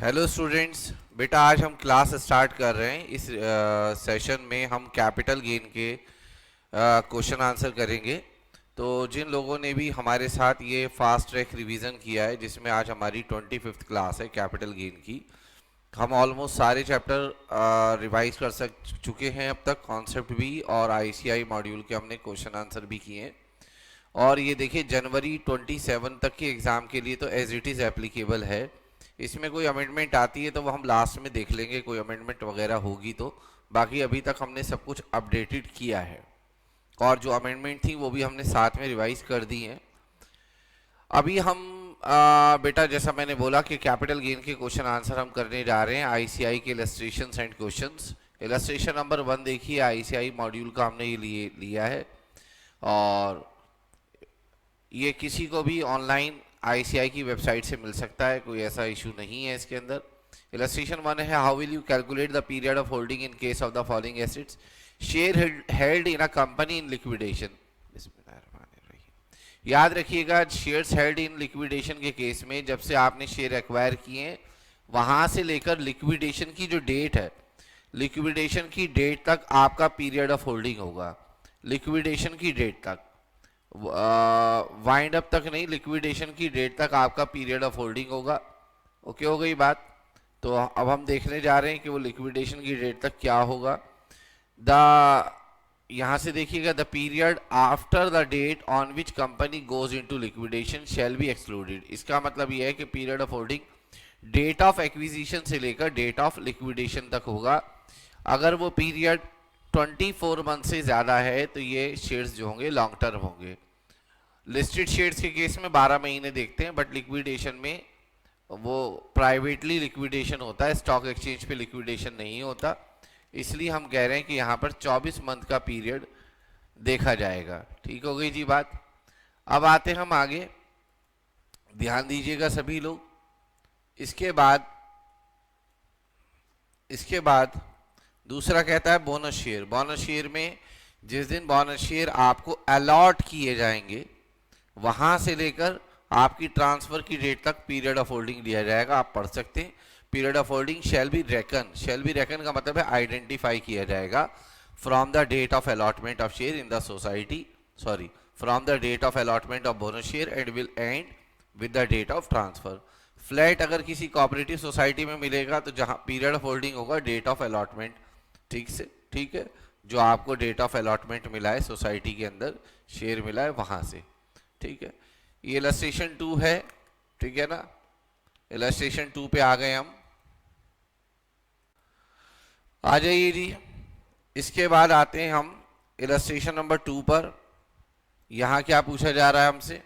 Hello students. बेटा आज हम क्लास स्टार्ट कर रहे हैं। इस सेशन में हम कैपिटल गेन के क्वेश्चन आंसर करेंगे। तो जिन लोगों ने भी हमारे साथ ये फास्ट ट्रैक रिवीजन किया है, जिसमें आज हमारी 25th क्लास है कैपिटल गेन की, हम ऑलमोस्ट सारे चैप्टर रिवाइज कर चुके हैं अब तक, कॉन्सेप्ट भी और आईसीआई मॉड्यूल के हमने क्वेश्चन आंसर भी किए हैं। और ये देखिए जनवरी 27 तक के एग्ज़ाम के लिए तो एज इट इज़ एप्लीकेबल है। इसमें कोई अमेंडमेंट आती है तो वो हम लास्ट में देख लेंगे, कोई अमेंडमेंट वगैरह होगी तो। बाकी अभी तक हमने सब कुछ अपडेटेड किया है और जो अमेंडमेंट थी वो भी हमने साथ में रिवाइज कर दी है। अभी हम बेटा जैसा मैंने बोला कि कैपिटल गेन के क्वेश्चन आंसर हम करने जा रहे हैं आईसीआई के illustrations and questions. Illustration number 1 देखिए, आईसीआई मॉड्यूल का हमने ये लिया है और ये किसी को भी ऑनलाइन आईसीआई की वेबसाइट से मिल सकता है, कोई ऐसा इशू नहीं है इसके अंदर। इलस्ट्रेशन 1 है, how will you calculate the period of holding in case of the following assets, share held in a company in liquidation. याद रखिएगा, शेयर्स हेल्ड इन लिक्विडेशन के केस में जब से आपने शेयर एक्वायर किए हैं वहां से लेकर लिक्विडेशन की जो डेट है, लिक्विडेशन की डेट तक आपका पीरियड ऑफ होल्डिंग होगा। लिक्विडेशन की डेट तक, वाइंड अप तक नहीं, लिक्विडेशन की डेट तक आपका पीरियड ऑफ होल्डिंग होगा। ओके हो गई बात। तो अब हम देखने जा रहे हैं कि वो लिक्विडेशन की डेट तक क्या होगा। द यहां से देखिएगा, the period after the date on which company goes into liquidation shall be excluded. इसका मतलब यह है कि period of holding date of acquisition से लेकर डेट ऑफ लिक्विडेशन तक होगा। अगर वो पीरियड 24 मंथ से ज़्यादा है तो ये शेयर्स जो होंगे लॉन्ग टर्म होंगे। लिस्टेड शेयर्स के केस में 12 महीने देखते हैं, बट लिक्विडेशन में वो प्राइवेटली लिक्विडेशन होता है, स्टॉक एक्सचेंज पे लिक्विडेशन नहीं होता। इसलिए हम कह रहे हैं कि यहाँ पर 24 मंथ का पीरियड देखा जाएगा। ठीक हो गई जी बात। अब आते हैं हम आगे, ध्यान दीजिएगा सभी लोग। इसके बाद दूसरा कहता है बोनस शेयर। बोनस शेयर में जिस दिन बोनस शेयर आपको अलॉट किए जाएंगे वहां से लेकर आपकी ट्रांसफर की डेट तक पीरियड ऑफ होल्डिंग लिया जाएगा। आप पढ़ सकते हैं, period of holding shall be reckon. Shall be reckon का मतलब है आइडेंटिफाई किया जाएगा from the date of allotment of share in the society, sorry, from the date of allotment of bonus share and will end with the date of transfer. Flat अगर किसी cooperative society में मिलेगा तो जहां period of holding होगा date of allotment. ठीक है, जो आपको डेट ऑफ अलॉटमेंट मिला है, सोसाइटी के अंदर शेयर मिला है वहां से। ठीक है, ये इलस्ट्रेशन 2 है। ठीक है ना, इलस्ट्रेशन 2 पे आ गए हम। आ जाइए जी। इसके बाद आते हैं हम इलस्ट्रेशन नंबर 2 पर। यहां क्या पूछा जा रहा है हमसे,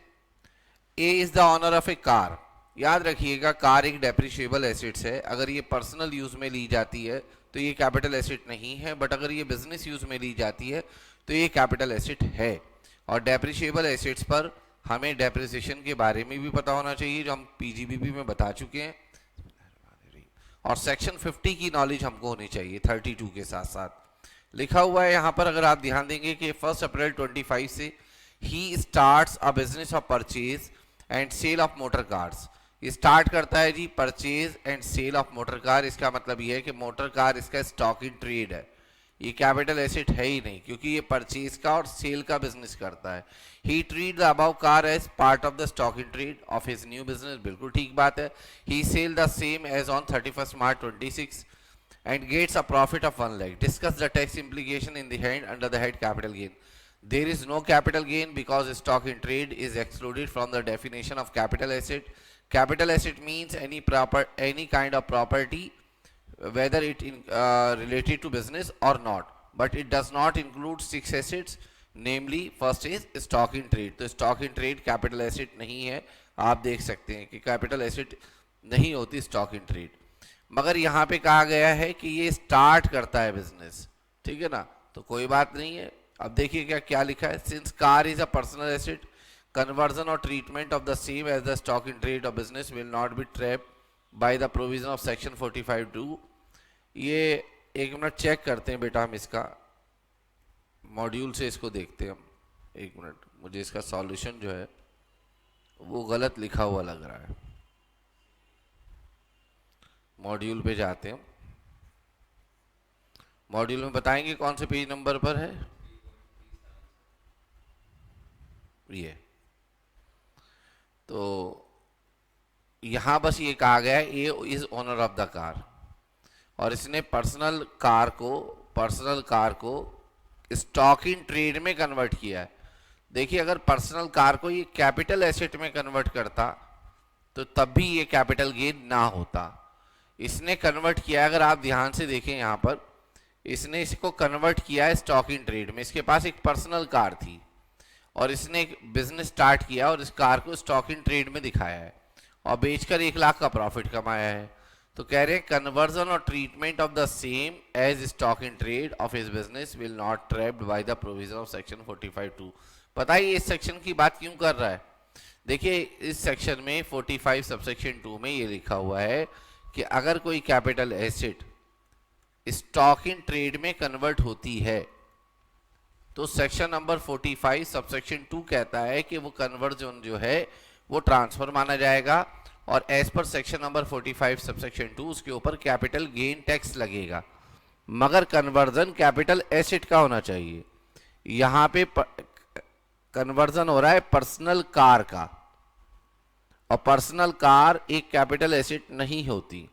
A is the owner of a car. याद रखिएगा, कार एक डेप्रिशिएबल एसेट्स है। अगर ये पर्सनल यूज में ली जाती है तो ये कैपिटल एसेट नहीं है, बट अगर ये बिजनेस यूज में ली जाती है तो ये कैपिटल एसेट है। और डेप्रिशिएबल एसेट्स पर हमें डेप्रिसिएशन के बारे में भी पता होना चाहिए, जो हम पीजीबीपी में बता चुके हैं। और सेक्शन 50 की नॉलेज हमको होनी चाहिए 32 के साथ साथ। लिखा हुआ है यहाँ पर, अगर आप ध्यान देंगे कि 1 अप्रैल 25 से ही starts a business of purchase and sale of motor cars. Start करता है जी purchase and sale of motor car. इसका मतलब ये है कि मोटर कार इसका स्टॉक इन ट्रेड है, ये कैपिटल एसेट है ही नहीं, क्योंकि ये परचेज का और सेल का बिजनेस करता है। He treat the above car as part of the stock in trade of his new business. बिल्कुल ठीक बात है। He sell the same as on 31 March 26 and gets a profit of 1 lakh. Discuss the tax implication in the head under the head capital gain. There is no capital gain because stock in trade is excluded from the definition of capital asset. Capital asset means any kind of property, whether it related to business or not, but it does not include 6 assets, namely first is stock in trade. तो stock in trade capital asset नहीं है। आप देख सकते हैं कि capital asset नहीं होती stock in trade, मगर यहाँ पे कहा गया है कि ये स्टार्ट करता है बिजनेस। ठीक है ना, तो कोई बात नहीं है। अब देखिए क्या क्या लिखा है, since car is a personal asset, conversion और treatment of the same as the stock in trade of business will not be trap by the provision of section 45(2). ये एक मिनट चेक करते हैं बेटा, हम इसका मॉड्यूल से इसको देखते हैं हम। एक मिनट, मुझे इसका सॉल्यूशन जो है वो गलत लिखा हुआ लग रहा है। मॉड्यूल पे जाते हैं। मॉड्यूल में बताएंगे कौन से पेज नंबर पर है ये। तो यहां बस ये कहा गया है A is owner of the car, और इसने पर्सनल कार को स्टॉक इन ट्रेड में कन्वर्ट किया है। देखिए अगर पर्सनल कार को ये कैपिटल एसेट में कन्वर्ट करता तो तब भी ये कैपिटल गेन ना होता। इसने कन्वर्ट किया, अगर आप ध्यान से देखें यहाँ पर, इसने इसको कन्वर्ट किया है स्टॉक इन ट्रेड में। इसके पास एक पर्सनल कार थी और इसने एक बिजनेस स्टार्ट किया और इस कार को स्टॉक इन ट्रेड में दिखाया है और बेचकर 1 लाख का प्रॉफिट कमाया है। तो कह रहे हैं कन्वर्जन और treatment of the same as stock in trade of his business will not trapped by the provision of section 45(2). पता है इस सेक्शन की बात क्यों कर रहा है? देखिए इस सेक्शन में 45 सबसेक्शन 2 में ये लिखा हुआ है कि अगर कोई capital asset stock in trade में कन्वर्ट होती है तो सेक्शन नंबर 45 सबसेक्शन 2 कहता है कि वो कन्वर्जन जो है वो ट्रांसफर माना जाएगा और as per section number 45 subsection 2 उसके ऊपर कैपिटल गेन टैक्स लगेगा। मगर कन्वर्जन कैपिटल एसेट का होना चाहिए। यहां पे कन्वर्जन हो रहा है पर्सनल कार का, और पर्सनल कार एक कैपिटल एसेट नहीं होती।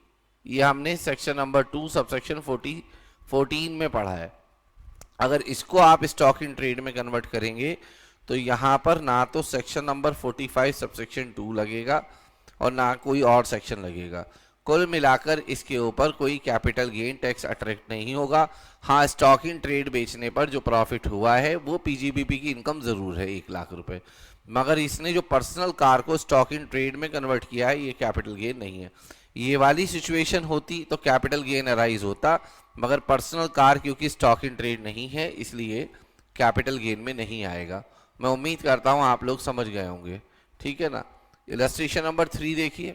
ये हमने सेक्शन नंबर 2 सबसेक्शन 14 में पढ़ा है। अगर इसको आप स्टॉक इन ट्रेड में कन्वर्ट करेंगे तो यहां पर ना तो सेक्शन नंबर 45 सबसेक्शन 2 लगेगा और ना कोई और सेक्शन लगेगा। कुल मिलाकर इसके ऊपर कोई कैपिटल गेन टैक्स अट्रैक्ट नहीं होगा। हाँ, स्टॉक इन ट्रेड बेचने पर जो प्रॉफिट हुआ है वो पीजीबीपी की इनकम जरूर है 1 लाख रुपए, मगर इसने जो पर्सनल कार को स्टॉक इन ट्रेड में कन्वर्ट किया है ये कैपिटल गेन नहीं है। ये वाली सिचुएशन होती तो कैपिटल गेन अराइज होता, मगर पर्सनल कार क्योंकि स्टॉक इन ट्रेड नहीं है इसलिए कैपिटल गेन में नहीं आएगा। मैं उम्मीद करता हूं आप लोग समझ गए होंगे, ठीक है ना। इलस्ट्रेशन नंबर 3 देखिए।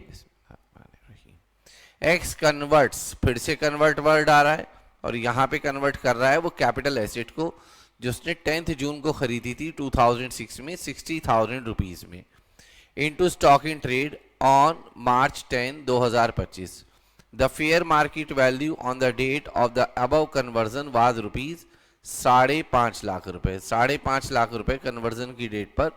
एक्स कन्वर्ट्स, फिर से कन्वर्ट वर्ड आ रहा है और यहां पे कन्वर्ट कर रहा है वो कैपिटल एसेट को जो उसने 10 जून को खरीदी थी 2006 में 60,000 रुपीज में, into stock in trade on March 10, 2025। The fair market value on the date of the above conversion was rupees 5.5 lakh रुपए। 5.5 लाख रुपए कन्वर्जन की डेट पर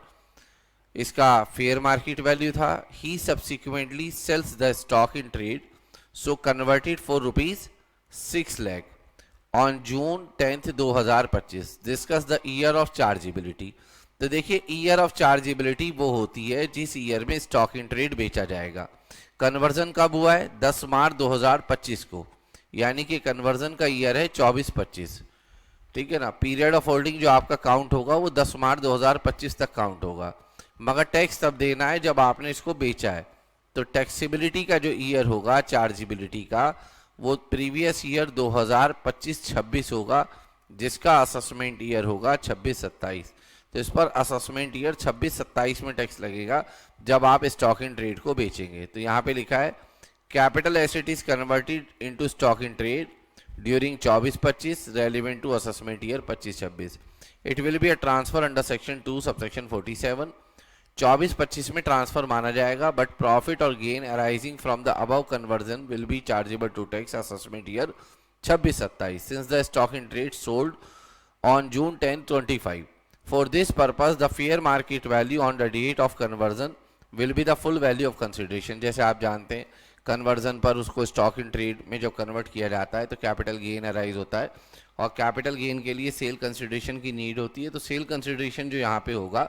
इसका फेयर मार्केट वैल्यू था। He subsequently sells the stock in trade so converted for rupees 6 lakh on June 10, 2025। Discuss the year of chargeability. तो देखिए year of chargeability वो होती है जिस ईयर में स्टॉक इन ट्रेड बेचा जाएगा। कन्वर्जन कब हुआ है? 10 मार्च 2025 को, यानी कि कन्वर्जन का ईयर है 24-25, ठीक है ना। पीरियड ऑफ होल्डिंग जो आपका काउंट होगा वो 10 मार्च 2025 तक काउंट होगा, मगर टैक्स तब देना है जब आपने इसको बेचा है। तो टैक्सेबिलिटी का जो ईयर होगा चार्जेबिलिटी का वो प्रीवियस ईयर 2025-26 होगा, जिसका असेसमेंट ईयर होगा 26-27। तो इस पर असेसमेंट ईयर 26-27 में टैक्स लगेगा जब आप स्टॉक इन ट्रेड को बेचेंगे। तो यहाँ पे लिखा है capital asset is converted into stock in trade during 24-25 relevant to assessment year 25-26। It will be a transfer under section 2 subsection 47। 24-25 में ट्रांसफर माना जाएगा, बट प्रॉफिट और gain arising from the above conversion will be chargeable to tax assessment year 26-27 since the stock in trade sold on June 10, 25। For this purpose, the fair market value on the date of conversion will be the full value of consideration। जैसे आप जानते हैं conversion पर उसको stock in trade में जब convert किया जाता है तो कैपिटल गेन अराइज होता है, और कैपिटल गेन के लिए सेल कंसिडरेशन की नीड होती है। तो सेल कंसिडरेशन जो यहाँ पे होगा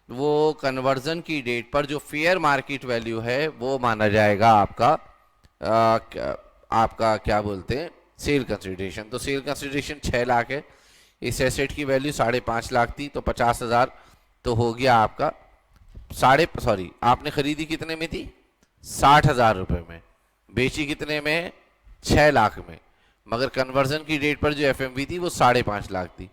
वो कन्वर्जन की डेट पर जो फेयर मार्केट वैल्यू है वो माना जाएगा आपका क्या बोलते हैं सेल कंसिडरेशन। तो सेल कंसिडरेशन 6 लाख है, इस एसेट की वैल्यू 5.5 लाख थी, तो 50,000 तो हो गया आपका आपने खरीदी कितने में थी? 60,000 रुपए में, बेची कितने में? 6 लाख में, मगर कन्वर्जन की डेट पर जो एफएमवी थी वो 5.5 लाख थी।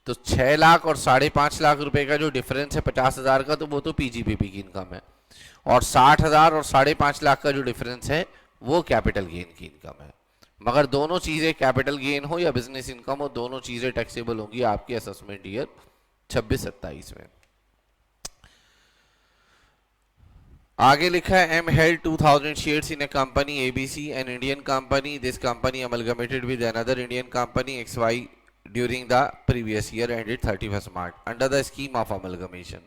तो 6 लाख और 5.5 लाख रुपए का जो डिफरेंस है 50,000 का, तो वो तो पीजीबीपी की इनकम है, और 60,000 और 5.5 लाख का जो डिफरेंस है वो कैपिटल गेन की इनकम है। मगर दोनों चीजें कैपिटल गेन हो या बिजनेस इनकम हो, दोनों चीजें टैक्सेबल होंगी आपके असेसमेंट ईयर 26-27 में। आगे लिखा है M held 2000 shares in a company ABC, an Indian company. This company amalgamated with another Indian company XY during the previous year ended 31st March under the scheme of amalgamation.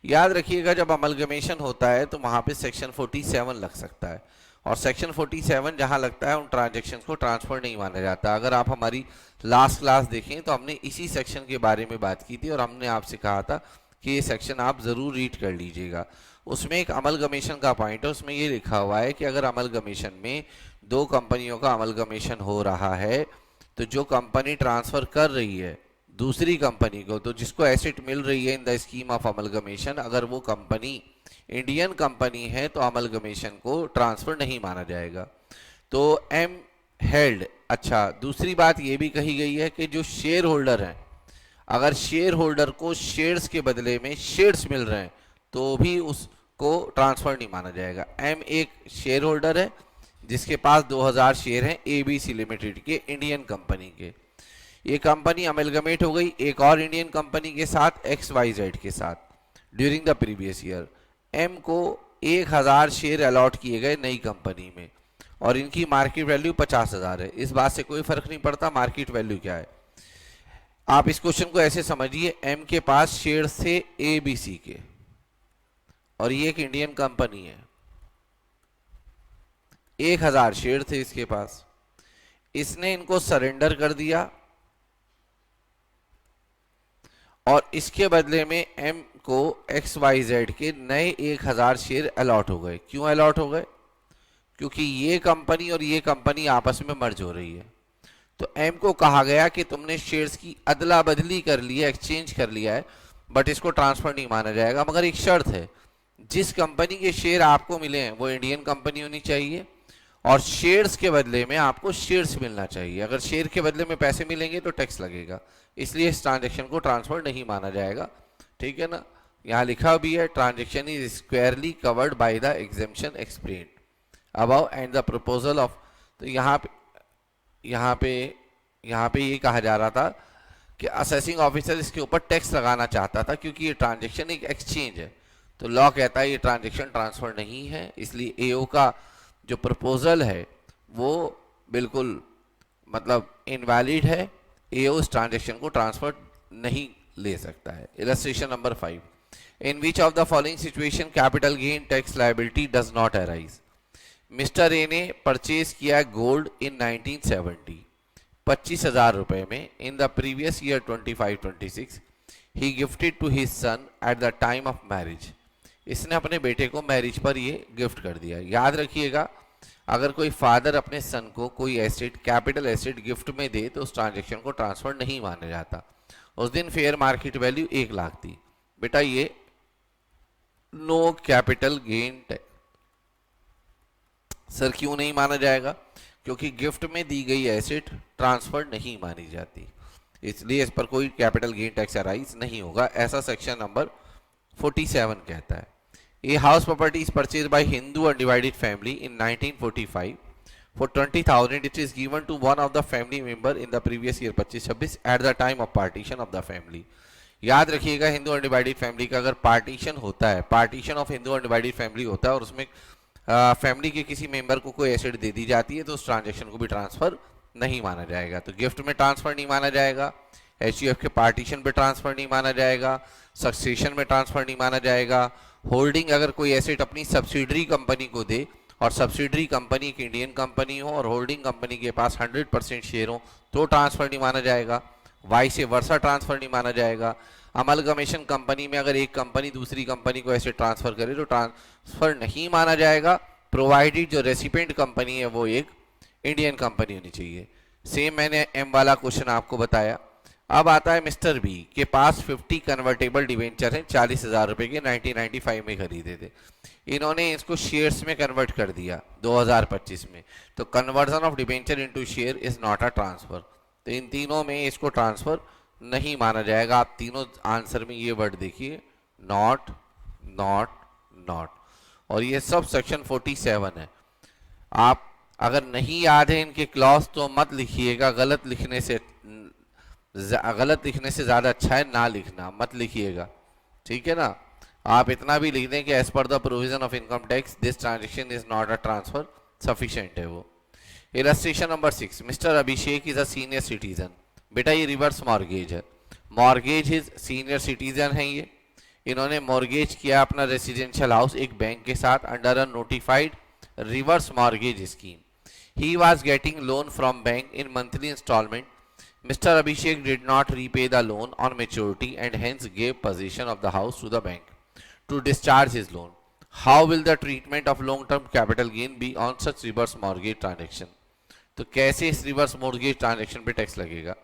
याद रखिएगा जब amalgamation होता है तो वहां पे section 47 लग सकता है, और सेक्शन 47 जहां लगता है उन ट्रांजेक्शन को ट्रांसफर नहीं माना जाता। अगर आप हमारी लास्ट क्लास देखें तो हमने इसी सेक्शन के बारे में बात की थी और हमने आपसे कहा था कि ये सेक्शन आप ज़रूर रीड कर लीजिएगा। उसमें एक अमलगमेशन का पॉइंट है, उसमें ये लिखा हुआ है कि अगर अमलगमेशन में दो कंपनियों का अमलगमेशन हो रहा है तो जो कंपनी ट्रांसफ़र कर रही है दूसरी कंपनी को, तो जिसको एसेट मिल रही है in the scheme of amalgamation, अगर वो कंपनी इंडियन कंपनी है तो अमलगमेशन को ट्रांसफ़र नहीं माना जाएगा। तो एम हेल्ड। अच्छा, दूसरी बात ये भी कही गई है कि जो शेयर होल्डर हैं, अगर शेयर होल्डर को शेयर्स के बदले में शेयर्स मिल रहे हैं तो भी उसको ट्रांसफ़र नहीं माना जाएगा। एम एक शेयर होल्डर है जिसके पास 2000 शेयर हैं एबीसी लिमिटेड के, इंडियन कंपनी के। ये कंपनी अमेलगमेट हो गई एक और इंडियन कंपनी के साथ XYZ के साथ during the previous year. M को 1000 शेयर अलॉट किए गए नई कंपनी में और इनकी मार्केट वैल्यू 50,000 है। इस बात से कोई फर्क नहीं पड़ता मार्केट वैल्यू क्या है। आप इस क्वेश्चन को ऐसे समझिए, एम के पास शेयर थे ABC के और ये एक इंडियन कंपनी है, 1000 शेयर थे इसके पास, इसने इनको सरेंडर कर दिया और इसके बदले में एम को XYZ के नए 1000 शेयर अलॉट हो गए। क्यों अलॉट हो गए? क्योंकि ये कंपनी और ये कंपनी आपस में मर्ज हो रही है। तो एम को कहा गया कि तुमने शेयर्स की अदला बदली कर ली है, एक्सचेंज कर लिया है, बट इसको ट्रांसफर नहीं माना जाएगा, मगर एक शर्त है, जिस कंपनी के शेयर आपको मिले हैं वो इंडियन कंपनी होनी चाहिए और शेयर्स के बदले में आपको शेयर्स मिलना चाहिए। अगर शेयर के बदले में पैसे मिलेंगे तो टैक्स लगेगा, इसलिए इस ट्रांजेक्शन को ट्रांसफर नहीं माना जाएगा। ठीक है ना, यहाँ लिखा भी है transaction is स्क्वायरली covered by the exemption explained above and the proposal of. तो यहाँ पे ये कहा जा रहा था कि असेसिंग ऑफिसर इसके ऊपर टैक्स लगाना चाहता था क्योंकि ये ट्रांजेक्शन एक एक्सचेंज है, तो लॉ कहता है ये ट्रांजेक्शन ट्रांसफर नहीं है, इसलिए एओ का जो प्रपोजल है वो बिल्कुल मतलब इनवैलिड है। एओ इस ट्रांजेक्शन को ट्रांसफर नहीं ले सकता है। Illustration number 5, in which of the following situation capital gain tax liability does not arise. Mister A ने परचेज किया गोल्ड इन 1970 25,000 रुपए में। In the previous year 25-26 he gifted to his son at the time of marriage. इसने अपने बेटे को marriage पर ये गिफ्ट कर दिया। याद रखिएगा, अगर कोई फादर अपने सन को कोई एसेट, कैपिटल एसेट गिफ्ट में दे तो उस ट्रांजेक्शन को ट्रांसफर नहीं माना जाता। उस दिन फेयर मार्केट वैल्यू 1 लाख थी। बेटा ये no capital gain tax. Sir क्यों नहीं माना जाएगा? क्योंकि गिफ्ट में दी गई एसेट ट्रांसफर नहीं मानी जाती, इसलिए इस पर कोई कैपिटल गेन टैक्स अराइज नहीं होगा, ऐसा सेक्शन नंबर 47 कहता है। A house property is purchased by Hindu undivided family in 1945 for 20,000. It is given to one of the family member in the previous year 25-26 at the time of partition of the family. याद रखिएगा, Hindu undivided family का अगर partition होता है, partition of Hindu undivided family होता है और उसमें फैमिली के किसी मेंबर को कोई एसेट दे दी जाती है तो उस ट्रांजेक्शन को भी ट्रांसफर नहीं माना जाएगा। तो गिफ्ट में ट्रांसफर नहीं माना जाएगा, HUF के पार्टीशन पे ट्रांसफर नहीं माना जाएगा, सक्सेशन में ट्रांसफर नहीं माना जाएगा, होल्डिंग अगर कोई एसेट अपनी सब्सिडरी कंपनी को दे और सब्सिडरी कंपनी एक इंडियन कंपनी हो और होल्डिंग कंपनी के पास 100% शेयर हो तो ट्रांसफर नहीं माना जाएगा, वाइस वर्सा ट्रांसफर नहीं माना जाएगा। अमलगमेशन कंपनी में अगर एक कंपनी दूसरी कंपनी को एसेट ट्रांसफर करे तो ट्रांसफर नहीं माना जाएगा, प्रोवाइडेड जो रेसिपेंट कंपनी है वो एक इंडियन कंपनी होनी चाहिए। सेम मैंने एम वाला क्वेश्चन आपको बताया। अब आता है मिस्टर बी के पास 50 कन्वर्टेबल डिवेंचर हैं 40,000 रुपए के, 1995 में खरीदे थे। इन्होंने इसको शेयर्स में कन्वर्ट कर दिया 2025 में, तो conversion of debenture into share is not a transfer. तो इन तीनों में इसको ट्रांसफर नहीं माना जाएगा। आप तीनों आंसर में ये वर्ड देखिए, नॉट नॉट नॉट, और ये सब सेक्शन 47 है। आप अगर नहीं याद है इनके क्लॉज तो मत लिखिएगा, गलत लिखने से ज़्यादा अच्छा है ना लिखना, मत लिखिएगा, ठीक है ना। आप इतना भी लिख दें कि as per the provision of income tax this transaction is not a transfer, sufficient है वो। Illustration number 6, mister Abhishek is a senior citizen. बेटा ये रिवर्स मॉर्गेज है, मॉर्गेज इज सीनियर सिटीजन है ये। इन्होंने मॉर्गेज किया अपना रेसिडेंशियल हाउस एक बैंक के साथ under a notified reverse mortgage scheme. He was getting loan from bank in monthly instalment. Mr. Abhishek did not repay the loan on maturity and hence gave possession of the house to the bank to discharge his loan. How will the treatment of long-term capital gain be on such reverse mortgage transaction? तो कैसे इस reverse mortgage transaction पे tax लगेगा?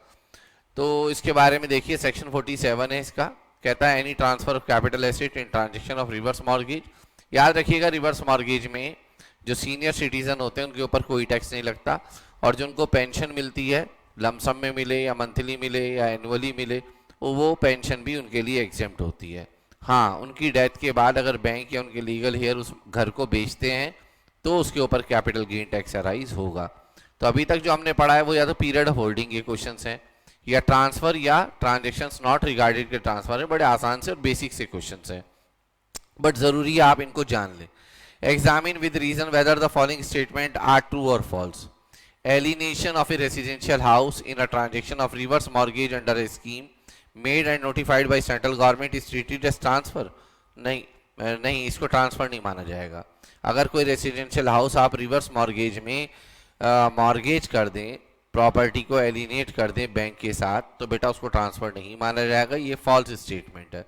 तो इसके बारे में देखिए, सेक्शन 47 है इसका, कहता है any transfer of capital asset in transaction of reverse mortgage. याद रखिएगा रिवर्स मॉर्गेज में जो सीनियर सिटीजन होते हैं उनके ऊपर कोई टैक्स नहीं लगता, और जो उनको पेंशन मिलती है लमसम में मिले या मंथली मिले या एनुअली मिले, वो पेंशन भी उनके लिए एग्जेम्प्ट होती है। हाँ, उनकी डेथ के बाद अगर बैंक या उनके लीगल हेयर उस घर को बेचते हैं तो उसके ऊपर कैपिटल गेन टैक्स अराइज होगा। तो अभी तक जो हमने पढ़ा है वो या तो पीरियड ऑफ होल्डिंग के क्वेश्चंस हैं, या ट्रांसफर या ट्रांजेक्शन्स नॉट रिगार्डेड के ट्रांसफर है। बड़े आसान से और बेसिक से क्वेश्चंस हैं, बट जरूरी है आप इनको जान लें। Examine with reason whether the following statement are true और false. Alienation of a residential house in a transaction of reverse mortgage under a scheme made and notified by central government is treated as transfer। नहीं, इसको transfer नहीं माना जाएगा। अगर कोई residential house आप reverse mortgage में मॉर्गेज कर दें, प्रॉपर्टी को एलिनेट कर दें बैंक के साथ, तो बेटा उसको ट्रांसफर नहीं माना जाएगा, ये फॉल्स स्टेटमेंट है।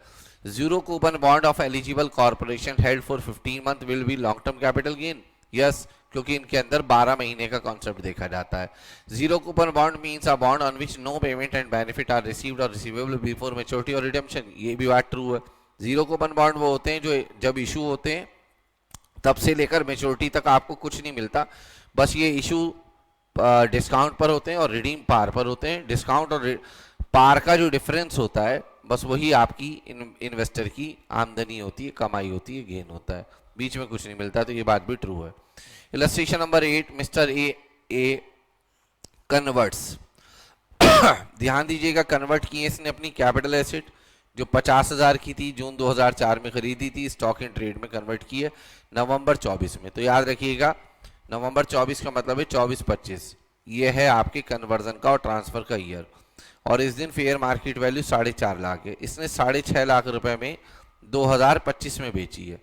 Zero coupon bond of eligible corporation held for 15 month will be long term capital gain. Yes, क्योंकि इनके अंदर 12 महीने का कॉन्सेप्ट देखा जाता है। Zero coupon bond means a bond on which no payment and benefit are received और receivable before maturity और रिडेम्पशन। ये भी बात ट्रू है। जीरो कूपन बॉन्ड वो होते हैं जो जब इशू होते हैं तब से लेकर मैच्योरिटी तक आपको कुछ नहीं मिलता, बस ये इशू डिस्काउंट पर होते हैं और रिडीम पार पर होते हैं। डिस्काउंट और पार का जो डिफरेंस होता है बस वही आपकी इन्वेस्टर की आमदनी होती है, कमाई होती है, गेन होता है, बीच में कुछ नहीं मिलता। तो ये बात भी ट्रू है। Illustration number 8, mister A converts. ध्यान दीजिएगा, कन्वर्ट किए इसने अपनी कैपिटल एसेट जो 50,000 की थी, जून 2004 में खरीदी थी, स्टॉक इन ट्रेड में कन्वर्ट की है नवंबर 24 में। तो याद रखिएगा नवंबर 24 का मतलब है 24-25, ये है आपके कन्वर्जन का और ट्रांसफर का ईयर, और इस दिन फेयर मार्केट वैल्यू 4.5 लाख है। इसने 6.5 लाख रुपए में 2025 में बेची है।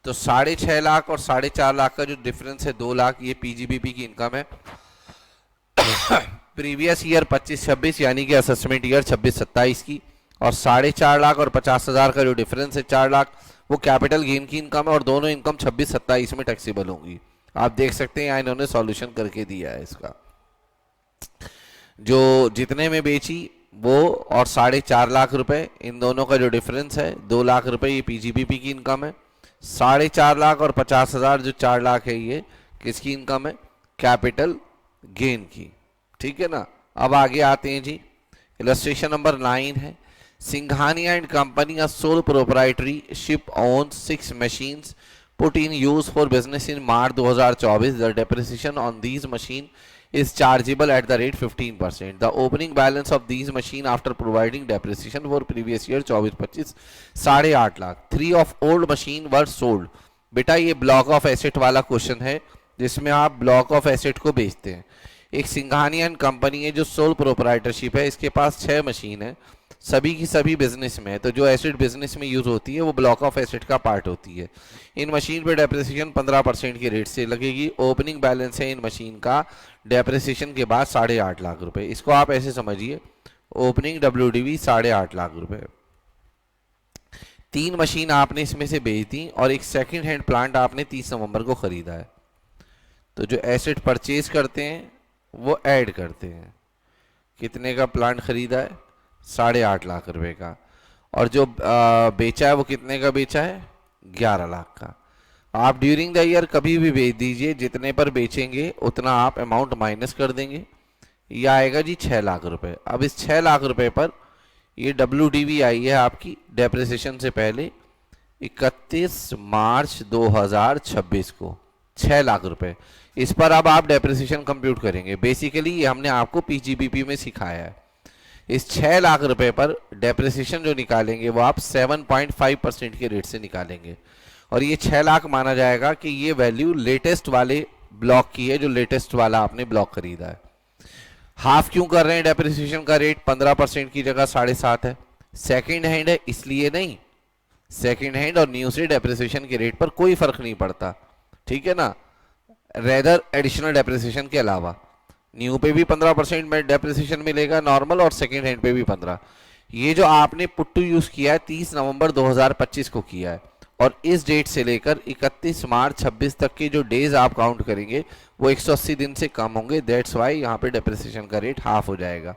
तो 6.5 लाख और 4.5 लाख का जो डिफरेंस है 2 लाख, ये पीजीबीपी की इनकम है। प्रीवियस ईयर 25-26 यानी कि असेसमेंट ईयर 26-27 की, और 4.5 लाख और 50,000 का जो डिफरेंस है 4 लाख, वो कैपिटल गेन की इनकम है, और दोनों इनकम 26-27 में टैक्सेबल होंगी। आप देख सकते हैं यहाँ इन्होंने सॉल्यूशन करके दिया है इसका, जो जितने में बेची वो और 4.5 लाख रुपए, इन दोनों का जो डिफरेंस है 2 लाख रुपए, ये पीजीबीपी की इनकम है। 4.5 लाख और 50,000 जो 4 लाख है, ये किसकी इनकम है? कैपिटल गेन की। ठीक है ना। अब आगे आते हैं जी, इलस्ट्रेशन नंबर 9 है। Singhania and company a sole proprietorship owns 6 machines put in use for business in March 2024. The depreciation on these machine is chargeable at the rate 15%. The opening balance of these machine after providing depreciation for previous year 24-25 8.5 lakh. 3 of old machine were sold. बेटा ये block of asset वाला question है जिसमें आप block of asset को बेचते हैं। एक सिंघानियन कंपनी है जो सोल प्रोप्राइटरशिप है, इसके पास 6 मशीन है, सभी की सभी बिजनेस में है। तो जो एसेट बिजनेस में यूज होती है वो ब्लॉक ऑफ एसेट का पार्ट होती है। इन मशीन पे डेप्रिसिएशन 15% की रेट से लगेगी। ओपनिंग बैलेंस है इन मशीन का डेप्रिसिएशन के बाद 8.5 लाख रुपए। इसको आप ऐसे समझिए, ओपनिंग WDV 8.5 लाख रुपए। 3 मशीन आपने इसमें से बेच दी और एक सेकंड हैंड प्लांट आपने 30 नवंबर को खरीदा है। तो जो एसेट परचेज करते हैं वो ऐड करते हैं। कितने का प्लांट खरीदा है? 8.5 लाख रुपए का। और जो बेचा है वो कितने का बेचा है? 11 लाख का। आप ड्यूरिंग द ईयर कभी भी बेच दीजिए, जितने पर बेचेंगे उतना आप अमाउंट माइनस कर देंगे। यह आएगा जी 6 लाख रुपए। अब इस 6 लाख रुपए पर ये WDV आई है आपकी डेप्रिसिएशन से पहले 31 मार्च 2026 को 6 लाख रुपए। इस पर अब आप डेप्रिसिएशन कंप्यूट करेंगे। बेसिकली ये हमने आपको PGBP में सिखाया है। इस 6 लाख रुपए पर डेप्रिसिएशन जो निकालेंगे वो आप 7.5% के रेट से निकालेंगे, और ये 6 लाख माना जाएगा कि ये वैल्यू लेटेस्ट वाले ब्लॉक की है, जो लेटेस्ट वाला आपने ब्लॉक खरीदा है। हाफ क्यों कर रहे हैं डेप्रिसिएशन का रेट? 15% की जगह 7.5 है। सेकेंड हैंड है इसलिए नहीं, सेकेंड हैंड और न्यू से डेप्रिसिएशन के रेट पर कोई फर्क नहीं पड़ता, ठीक है ना, रेदर एडिशनल डेप्रिसिएशन के अलावा। न्यू पे भी 15% में डेप्रिसिएशन मिलेगा नॉर्मल, और सेकेंड हैंड पे भी 15। ये जो आपने पुट टू यूज किया है 30 नवंबर 2025 को किया है, और इस डेट से लेकर 31 मार्च 26 तक के जो डेज आप काउंट करेंगे वो 180 दिन से कम होंगे। दैट्स वाई यहाँ पे डेप्रिसिएशन का रेट हाफ हो जाएगा।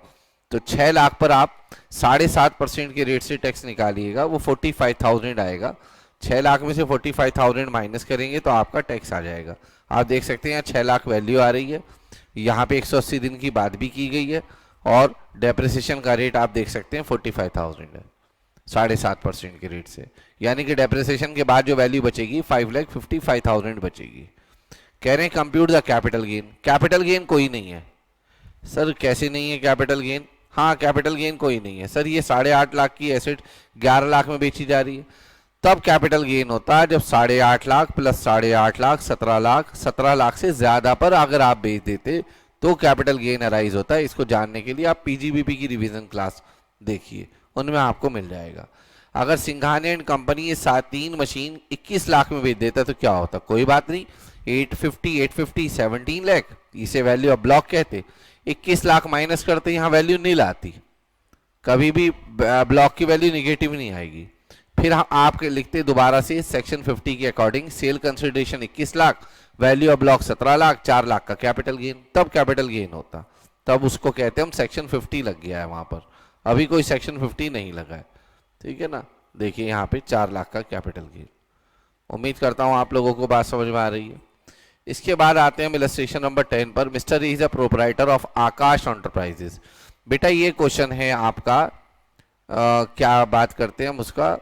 तो 6 लाख पर आप 7.5% के रेट से टैक्स निकालिएगा, वो 45,000 आएगा। 6 लाख में से 45,000 माइनस करेंगे तो आपका टैक्स आ जाएगा। आप देख सकते हैं यहाँ 6 लाख वैल्यू आ रही है, यहाँ पे 180 दिन की बात भी की गई है, और डेप्रिसिएशन का रेट आप देख सकते हैं 45,000 है 7.5% के रेट से, यानी कि डेप्रिसिएशन के बाद जो वैल्यू बचेगी 5,55,000 बचेगी। कह रहे हैं compute the capital gain. Capital gain कोई नहीं है सर। कैसे नहीं है कैपिटल गेन? हाँ, कैपिटल गेन कोई नहीं है सर। ये 8.5 लाख की एसेट 11 लाख में बेची जा रही है, तब कैपिटल गेन होता है जब 8.5 लाख प्लस 8.5 लाख 17 लाख, 17 लाख से ज्यादा पर अगर आप बेच देते तो कैपिटल गेन अराइज होता है। इसको जानने के लिए आप पीजीबीपी की रिवीजन क्लास देखिए, उनमें आपको मिल जाएगा। अगर सिंघानिया एंड कंपनी ये 3 मशीन 21 लाख में बेच देता तो क्या होता? कोई बात नहीं, 850 17 लाख, इसे वैल्यू ऑफ ब्लॉक कहते। 21 लाख माइनस करते यहाँ वैल्यू नील आती, कभी भी ब्लॉक की वैल्यू निगेटिव नहीं आएगी। फिर आप लिखते दोबारा से सेक्शन 50 के according sale consideration 21 lakh, value of block 17 lakh, 4 lakh का कैपिटल गेन, तब कैपिटल गेन होता। तब उसको कहते हैं हम सेक्शन 50 लग गया है वहां पर, अभी कोई सेक्शन 50 नहीं लगा है, ठीक है ना। देखिए यहाँ पे 4 लाख का कैपिटल गेन। उम्मीद करता हूँ आप लोगों को बात समझ में आ रही है। इसके बाद आते हैं इलस्ट्रेशन नंबर 10 पर। Mister is a proprietor of Akash enterprises. बेटा ये क्वेश्चन है आपका क्या बात करते हैं हम उसका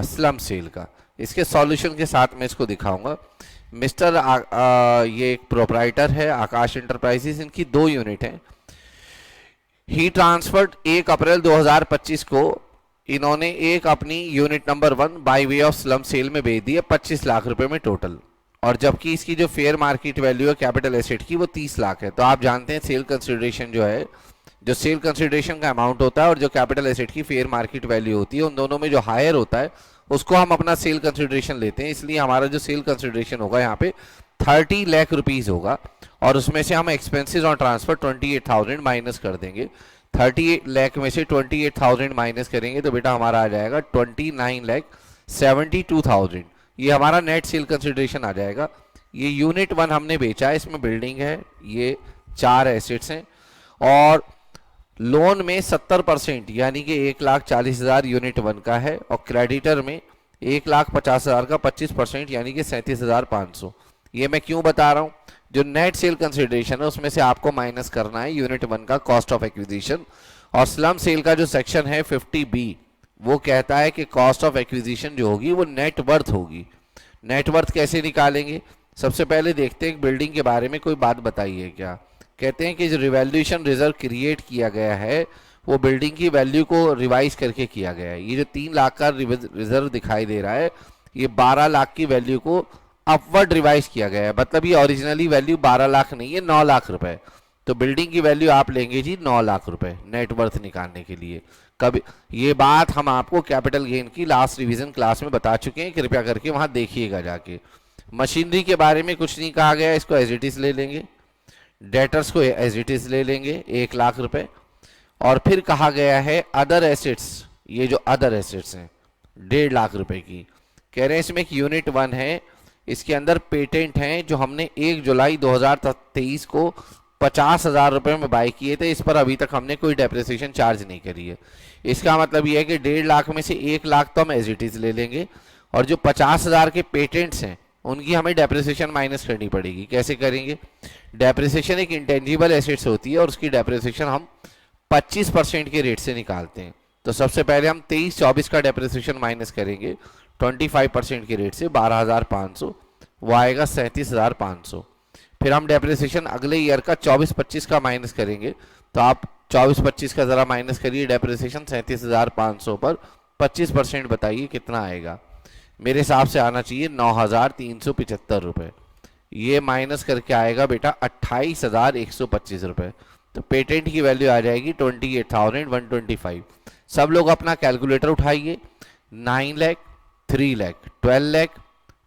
स्लम सेल का। इसके सॉल्यूशन के साथ मैं इसको दिखाऊंगा। मिस्टर ये एक प्रोपराइटर है आकाश एंटरप्राइजेस, इनकी 2 यूनिट हैं। ही ट्रांसफर्ड 1 अप्रैल 2025 को इन्होंने एक अपनी unit number 1 by way of slump sale में बेच दी है 25 लाख रुपए में टोटल, और जबकि इसकी जो फेयर मार्केट वैल्यू है कैपिटल एसेट की वो 30 लाख है। तो आप जानते हैं सेल कंसिडरेशन जो है, जो सेल कंसिडरेशन का अमाउंट होता है और जो कैपिटल एसेट की फेयर मार्केट वैल्यू होती है, उन दोनों में जो हायर होता है उसको हम अपना सेल कंसिडरेशन लेते हैं। इसलिए हमारा जो सेल कंसिडरेशन होगा यहाँ पे 30 लाख रुपीज होगा, और उसमें से हम एक्सपेंसेस और ट्रांसफर 28,000 माइनस कर देंगे। 38 लाख में से 28,000 माइनस करेंगे तो बेटा हमारा आ जाएगा 29,72,000। ये हमारा नेट सेल कंसिडरेशन आ जाएगा। ये यूनिट 1 हमने बेचा है, इसमें बिल्डिंग है, ये 4 एसेट्स हैं, और लोन में 70% यानी कि 1,40,000 यूनिट 1 का है, और क्रेडिटर में 1,50,000 का 25% यानी कि 37,500। ये मैं क्यों बता रहा हूँ, जो नेट सेल कंसिडरेशन है उसमें से आपको माइनस करना है यूनिट 1 का कॉस्ट ऑफ एक्विजिशन, और स्लम सेल का जो सेक्शन है 50B वो कहता है कि कॉस्ट ऑफ एक्विजिशन जो होगी वो नेट वर्थ होगी। नेट वर्थ कैसे निकालेंगे? सबसे पहले देखते हैं बिल्डिंग के बारे में कोई बात बताइए क्या। कहते हैं कि जो रिवैल्यूएशन रिजर्व क्रिएट किया गया है वो बिल्डिंग की वैल्यू को रिवाइज करके किया गया है। ये जो 3 लाख का रिजर्व दिखाई दे रहा है, ये 12 लाख की वैल्यू को अपवर्ड रिवाइज किया गया है, मतलब ये ओरिजिनली वैल्यू 12 लाख नहीं है, 9 लाख रुपए। तो बिल्डिंग की वैल्यू आप लेंगे जी 9 लाख रुपए नेट वर्थ निकालने के लिए। कभी ये बात हम आपको कैपिटल गेन की लास्ट रिवीजन क्लास में बता चुके हैं, कृपया करके वहां देखिएगा जाके। मशीनरी के बारे में कुछ नहीं कहा गया, इसको एज इट इज ले लेंगे। डेटर्स को एज इट इज ले लेंगे 1 लाख रुपए, और फिर कहा गया है अदर एसेट्स, ये जो अदर एसेट्स हैं 1.5 लाख रुपए की। कह रहे हैं इसमें एक यूनिट 1 है, इसके अंदर पेटेंट हैं जो हमने 1 जुलाई 2023 को 50,000 रुपए में बाय किए थे। इस पर अभी तक हमने कोई डेप्रिसिएशन चार्ज नहीं करी है। इसका मतलब यह है कि 1.5 लाख में से 1 लाख तो हम एज इट इज ले लेंगे, और जो 50,000 के पेटेंट्स हैं उनकी हमें डेप्रिसिएशन माइनस करनी पड़ेगी। कैसे करेंगे? डेप्रिसिएशन एक इंटेंजिबल एसेट्स होती है और उसकी डेप्रिसिएशन हम 25% के रेट से निकालते हैं। तो सबसे पहले हम 23-24 का डेप्रिसिएशन माइनस करेंगे 25% के रेट से 12,500, वो आएगा 37,500। फिर हम डेप्रिसिएशन अगले ईयर का 24-25 का माइनस करेंगे तो आप 24-25 का जरा माइनस करिए, डेप्रिसिएशन 37,500 पर 25% बताइए कितना आएगा। मेरे हिसाब से आना चाहिए 9,375 रुपये। ये माइनस करके आएगा बेटा 28,125 रुपये। तो पेटेंट की वैल्यू आ जाएगी 28,125। सब लोग अपना कैलकुलेटर उठाइए। 9 लाख, 3 लाख, 12 लाख,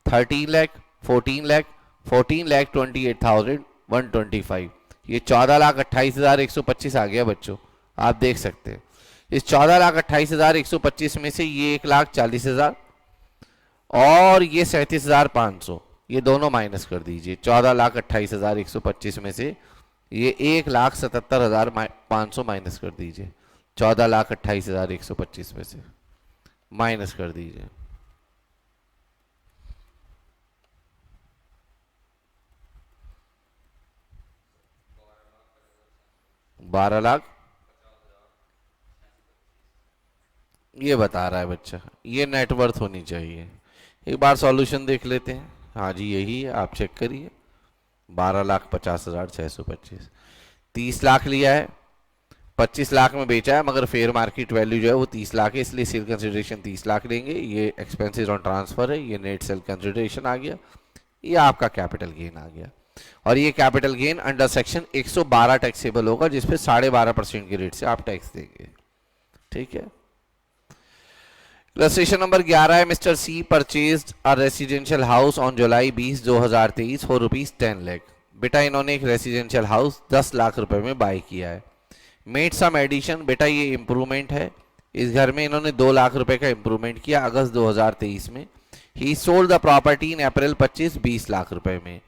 13 लाख, 14 लाख, 14 लाख 28,125। ये 14,28,125 आ गया बच्चों, आप देख सकते हैं। इस 14,28,125 में से ये 1,40,000 और ये 37,500, ये दोनों माइनस कर दीजिए। 14,28,125 में से ये 1,77,500 माइनस कर दीजिए। 14,28,125 में से माइनस कर दीजिए। 12 लाख ये बता रहा है बच्चा, ये नेटवर्थ होनी चाहिए। एक बार सॉल्यूशन देख लेते हैं। हाँ जी यही है, आप चेक करिए। 12,50,625, 30 लाख लिया है, 25 लाख में बेचा है, मगर फेयर मार्केट वैल्यू जो है वो 30 लाख है, इसलिए सेल कंसिडरेशन 30 लाख लेंगे। ये एक्सपेंसेस ऑन ट्रांसफर है, ये नेट सेल कंसिडरेशन आ गया, ये आपका कैपिटल गेन आ गया। और ये capital gain under section 112 taxable होगा, जिसपे 12.5% के रेट से आप टैक्स देंगे। ठीक है। इलस्ट्रेशन नंबर 11 है। Mister C purchased a residential house on July 20, 2023 for ₹10 lakh. बेटा इन्होंने एक रेसिडेंशियल हाउस 10 लाख रुपए में बाय किया है। मेड सम एडिशन, बेटा ये इंप्रूवमेंट है। इस घर में इन्होंने 2 लाख रुपए का इंप्रूवमेंट किया अगस्त 2023 में। He sold the property in April 25, 20 lakh रुपए में।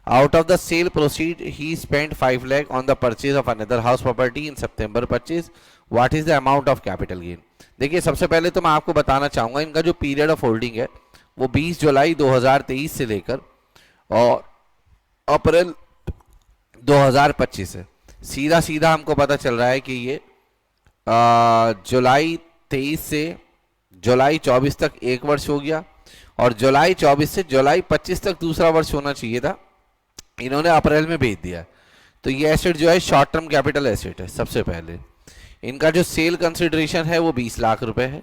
Out of the sale proceed, he spent 5 lakh on the purchase of another house property in September 25. What is the amount of capital gain? देखिए सबसे पहले तो मैं आपको बताना चाहूँगा इनका जो पीरियड ऑफ होल्डिंग है वो 20 जुलाई 2023 से लेकर और अप्रैल 2025 है। सीधा सीधा हमको पता चल रहा है कि ये जुलाई 23 से जुलाई 24 तक एक वर्ष हो गया और जुलाई 24 से जुलाई 25 तक दूसरा वर्ष होना चाहिए था, इन्होंने अप्रैल में भेज दिया। तो ये एसेट जो है शॉर्ट टर्म कैपिटल एसेट है। सबसे पहले इनका जो सेल कंसिडरेशन है वो 20 लाख रुपए है।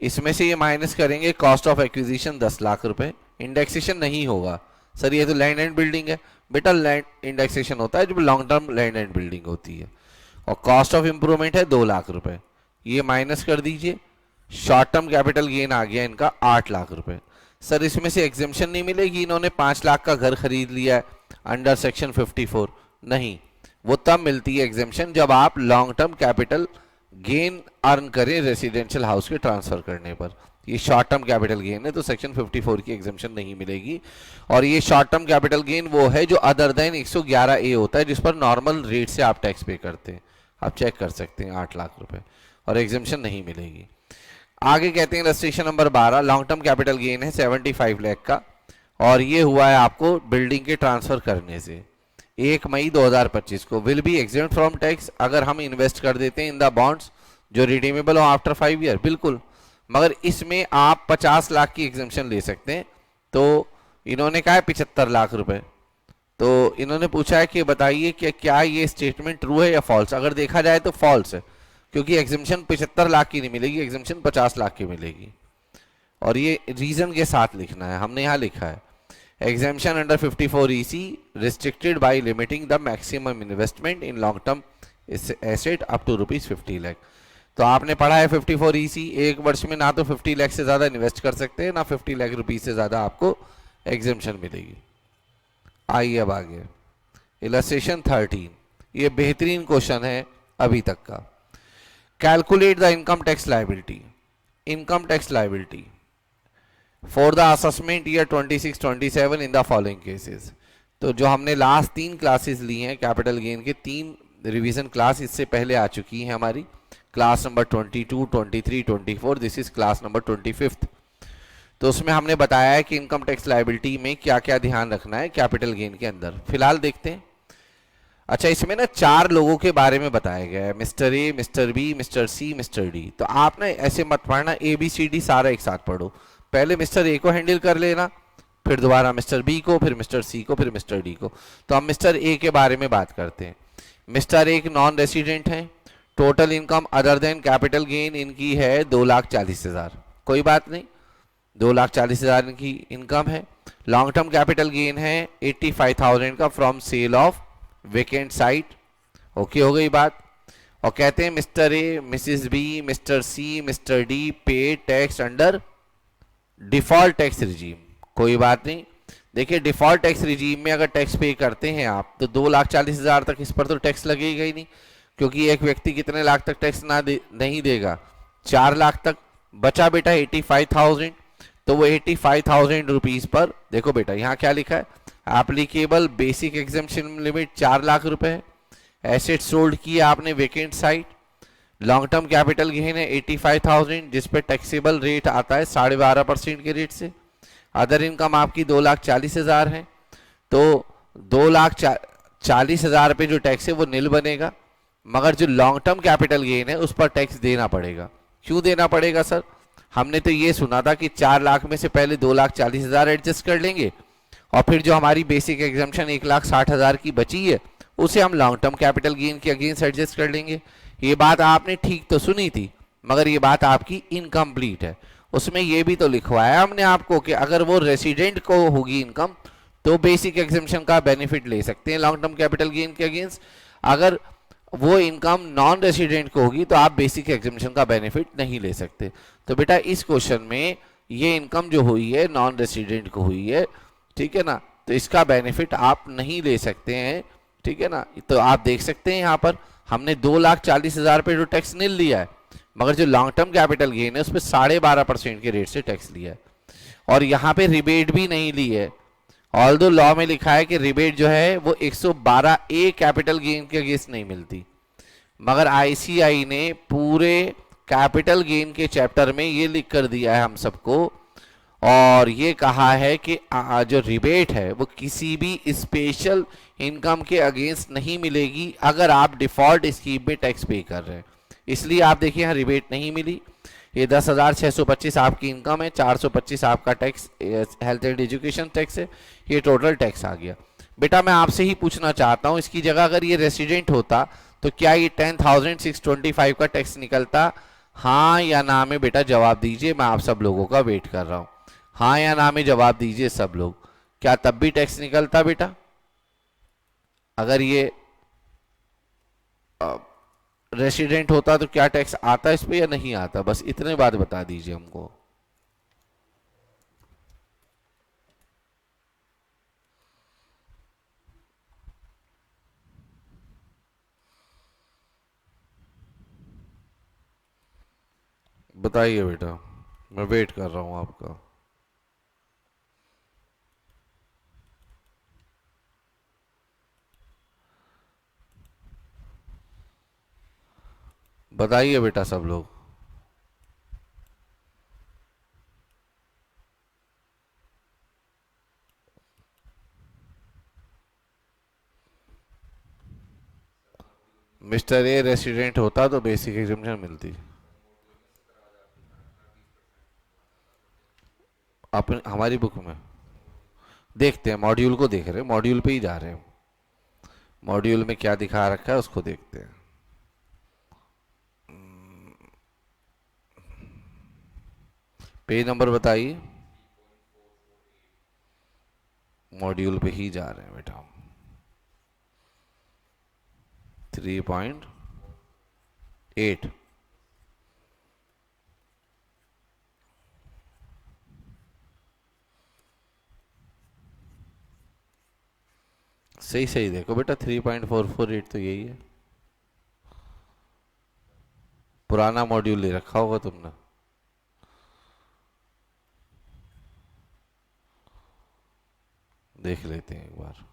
इसमें से ये माइनस करेंगे कॉस्ट ऑफ एक्विजिशन 10 लाख रुपए। इंडेक्सेशन नहीं होगा सर, ये तो लैंड एंड बिल्डिंग है। बेटा लैंड इंडेक्सेशन होता है जब long term land and building होती है। और कॉस्ट ऑफ इंप्रूवमेंट है 2 लाख रुपए, ये माइनस कर दीजिए। शॉर्ट टर्म कैपिटल गेन आ गया इनका 8 लाख रुपए। सर इसमें से एग्जेम्पशन नहीं मिलेगी, इन्होंने 5 लाख का घर खरीद लिया है अंडर सेक्शन 54, नहीं, वो तब मिलती है एग्जेम्पशन जब आप long term capital gain earn करें रेसिडेंशियल हाउस के ट्रांसफर करने पर। ये शॉर्ट टर्म कैपिटल गेन है तो सेक्शन 54 की एग्जेम्पशन नहीं मिलेगी। और ये शॉर्ट टर्म कैपिटल गेन वो है जो अदर देन 111A होता है, जिस पर नॉर्मल रेट से आप टैक्स पे करते हैं। आप चेक कर सकते हैं 8 लाख रुपए, और एग्जेम्पशन नहीं मिलेगी। आगे कहते हैं illustration number 12, long term capital gain है 75 लाख का, और ये हुआ है आपको बिल्डिंग के ट्रांसफर करने से 1 मई 2025 को। Will be exempt from tax अगर हम इन्वेस्ट कर देते हैं इन द बॉन्ड्स जो रिडीमेबल हो आफ्टर 5 ईयर, बिल्कुल, मगर इसमें आप 50 लाख की एग्जेम्पशन ले सकते हैं। तो इन्होंने कहा है 75 लाख रुपए। तो इन्होंने पूछा है कि बताइए कि क्या ये स्टेटमेंट ट्रू है या फॉल्स। अगर देखा जाए तो फॉल्स है, क्योंकि एग्जेम्पशन 75 लाख की नहीं मिलेगी, एग्जेम्पशन 50 लाख की मिलेगी। और ये रीजन के साथ लिखना है, हमने यहाँ लिखा है exemption under 54EC restricted by limiting the maximum investment in long term asset up to ₹50 lakh. तो आपने पढ़ा है 54EC, एक वर्ष में ना तो 50 लाख से ज्यादा इन्वेस्ट कर सकते हैं, ना 50 लाख रुपीज से ज्यादा आपको एग्जेम्पशन मिलेगी। आइए अब आगे इलस्ट्रेशन 13, ये बेहतरीन क्वेश्चन है अभी तक का। Calculate the income tax liability. Income tax liability for the assessment year 26-27 in the following cases. तो जो हमने लास्ट 3 क्लासेस ली हैं कैपिटल गेन के, 3 रिवीजन क्लास इससे पहले आ चुकी हैं हमारी, class number 22, 23, 24, this is class number 25। तो उसमें हमने बताया है कि इनकम टैक्स लायबिलिटी में क्या क्या ध्यान रखना है कैपिटल गेन के अंदर। फिलहाल देखते हैं। अच्छा, इसमें ना 4 लोगों के बारे में बताया गया है, mister A, mister B, mister C, mister D. तो आप ना ऐसे मत पढ़ना ABCD सारा एक साथ पढ़ो। पहले मिस्टर ए को हैंडल कर लेना, फिर दोबारा मिस्टर बी को, फिर मिस्टर सी को, फिर मिस्टर डी को। तो हम मिस्टर ए के बारे में बात करते हैं। मिस्टर एक नॉन रेसिडेंट है, total income other than capital gain इनकी है 2,40,000, कोई बात नहीं, 2,40,000 की इनकम है। लॉन्ग टर्म कैपिटल गेन है 85,000 का from sale of vacant site. Okay हो गई बात। और कहते हैं mister A, missus B, mister C, mister D pay tax under default tax regime, कोई बात नहीं। देखिए डिफॉल्ट टैक्स रिजीम में अगर टैक्स पे करते हैं आप तो 2,40,000 तक इस पर तो टैक्स लगेगा ही नहीं, क्योंकि एक व्यक्ति कितने लाख तक टैक्स नहीं देगा, 4 लाख तक। बचा बेटा 85,000, तो वो 85,000 रुपीज पर देखो बेटा यहाँ क्या लिखा है, applicable basic exemption limit 4 lakh रुपए है। एसेट सोल्ड किया आपने vacant site. Long term capital gain है 85,000 जिसपे टैक्सेबल रेट आता है 12.5% के रेट से। अदर इनकम आपकी 2,40,000 है, तो 2,40,000 पे जो टैक्स है वो नील बनेगा, मगर जो लॉन्ग टर्म कैपिटल गेन है उस पर टैक्स देना पड़ेगा। क्यों देना पड़ेगा सर? हमने तो ये सुना था कि 4 लाख में से पहले 2,40,000 एडजस्ट कर लेंगे और फिर जो हमारी बेसिक एग्जाम्पशन 1,60,000 की बची है उसे हम लॉन्ग टर्म कैपिटल गेन के अगेंस्ट एडजस्ट कर लेंगे। ये बात आपने ठीक तो सुनी थी, मगर ये बात आपकी इनकम्प्लीट है। उसमें ये भी तो लिखवाया हमने आपको कि अगर वो रेसिडेंट को होगी इनकम तो बेसिक एग्जाम्पशन का बेनिफिट ले सकते हैं लॉन्ग टर्म कैपिटल गेन के अगेंस्ट, अगर वो इनकम नॉन रेसिडेंट को होगी तो आप बेसिक एग्जाम्पशन का बेनिफिट नहीं ले सकते। तो बेटा इस क्वेश्चन में ये इनकम जो हुई है नॉन रेसिडेंट को हुई है, ठीक है ना, तो इसका बेनिफिट आप नहीं ले सकते हैं, ठीक है ना। तो आप देख सकते हैं यहाँ पर हमने 2,40,000 पे जो टैक्स नील लिया है, मगर जो लॉन्ग टर्म कैपिटल गेन है उस पर 12.5% के रेट से टैक्स लिया है, और यहाँ पे रिबेट भी नहीं ली है। ऑल्दो लॉ में लिखा है कि रिबेट जो है वो 112A कैपिटल गेन के अगेंस्ट नहीं मिलती, मगर आईसीआई ने पूरे कैपिटल गेन के चैप्टर में ये लिख कर दिया है हम सबको, और ये कहा है कि जो रिबेट है वो किसी भी स्पेशल इनकम के अगेंस्ट नहीं मिलेगी अगर आप डिफॉल्ट स्कीम में टैक्स पे कर रहे हैं। इसलिए आप देखिए यहाँ रिबेट नहीं मिली। ये 10,625 आपकी इनकम है, 425 आपका tax health and education tax है, ये टोटल टैक्स आ गया। बेटा मैं आपसे ही पूछना चाहता हूँ, इसकी जगह अगर ये रेसिडेंट होता तो क्या ये 10,625 का टैक्स निकलता? हाँ या ना में बेटा जवाब दीजिए, मैं आप सब लोगों का वेट कर रहा हूँ। हाँ या ना में जवाब दीजिए सब लोग, क्या तब भी टैक्स निकलता बेटा अगर ये रेसिडेंट होता? तो क्या टैक्स आता इस पे या नहीं आता? बस इतने बात बता दीजिए हमको। बताइए बेटा, मैं वेट कर रहा हूं आपका। बताइए बेटा सब लोग। मिस्टर ए रेसिडेंट होता तो बेसिक एग्जामिशन मिलती। अपन हमारी बुक में देखते हैं, मॉड्यूल को देख रहे हैं, मॉड्यूल पे ही जा रहे हैं, मॉड्यूल में क्या दिखा रखा है उसको देखते हैं। पेज नंबर बताइए, मॉड्यूल पे ही जा रहे हैं बेटा हम। 3.8 सही सही देखो बेटा, 3.448 तो यही है। पुराना मॉड्यूल ले रखा होगा तुमने। देख लेते हैं एक बार,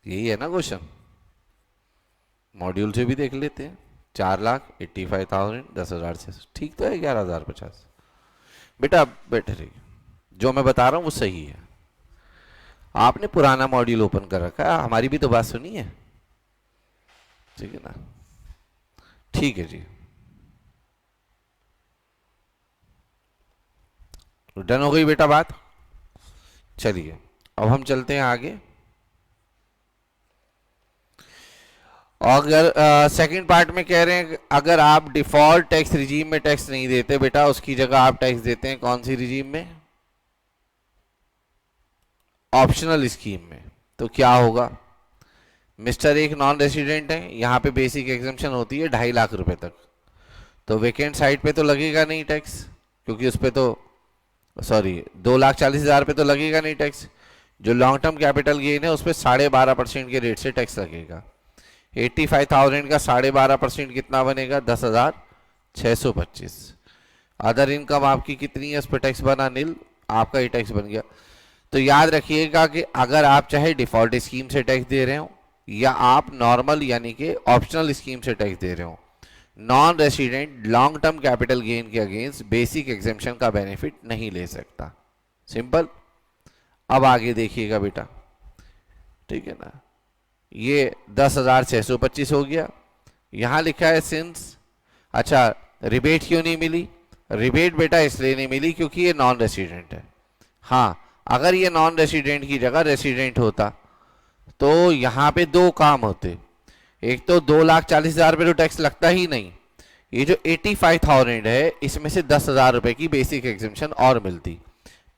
यही है ना क्वेश्चन, मॉड्यूल से भी देख लेते हैं। 4,85,000 10,600 ठीक तो है, 11,050 बेटा। बैठे रहिए, जो मैं बता रहा हूँ वो सही है। आपने पुराना मॉड्यूल ओपन कर रखा है, हमारी भी तो बात सुनी है, ठीक है ना। ठीक है जी, डन हो गई बेटा बात। चलिए अब हम चलते हैं आगे। और अगर सेकंड पार्ट में कह रहे हैं अगर आप डिफॉल्ट टैक्स रिजीम में टैक्स नहीं देते बेटा, उसकी जगह आप टैक्स देते हैं कौन सी रिजीम में? ऑप्शनल स्कीम में। तो क्या होगा? मिस्टर एक नॉन रेसिडेंट है, यहाँ पे बेसिक एग्जम्पशन होती है 2.5 लाख रुपए तक, तो वेकेंट साइड पे तो लगेगा नहीं टैक्स, क्योंकि उस पे तो सॉरी 2,40,000 पे तो लगेगा नहीं टैक्स। जो लॉन्ग टर्म कैपिटल गेन है उस पर 12.5% के रेट से टैक्स लगेगा। 85,000 का 12.5% कितना बनेगा? 10,625। अदर इनकम आपकी कितनी है? उस पर टैक्स बना नील, आपका ही टैक्स बन गया। तो याद रखिएगा कि अगर आप चाहे डिफॉल्ट स्कीम से टैक्स दे रहे हो या आप नॉर्मल यानी कि ऑप्शनल स्कीम से टैक्स दे रहे हो, non resident long term capital gain के अगेंस्ट बेसिक एग्जेम्पशन का बेनिफिट नहीं ले सकता। सिंपल। अब आगे देखिएगा बेटा, ठीक है ना, ये 10,625 हो गया। यहां लिखा है सिंस, अच्छा रिबेट क्यों नहीं मिली? रिबेट बेटा इसलिए नहीं मिली क्योंकि ये नॉन रेसिडेंट है। हाँ, अगर ये नॉन रेसिडेंट की जगह रेसिडेंट होता तो यहां पे दो काम होते। एक तो 2,40,000 रुपये तो टैक्स लगता ही नहीं, ये जो 85,000 है इसमें से 10,000 रुपए की बेसिक एग्जेम्पशन और मिलती,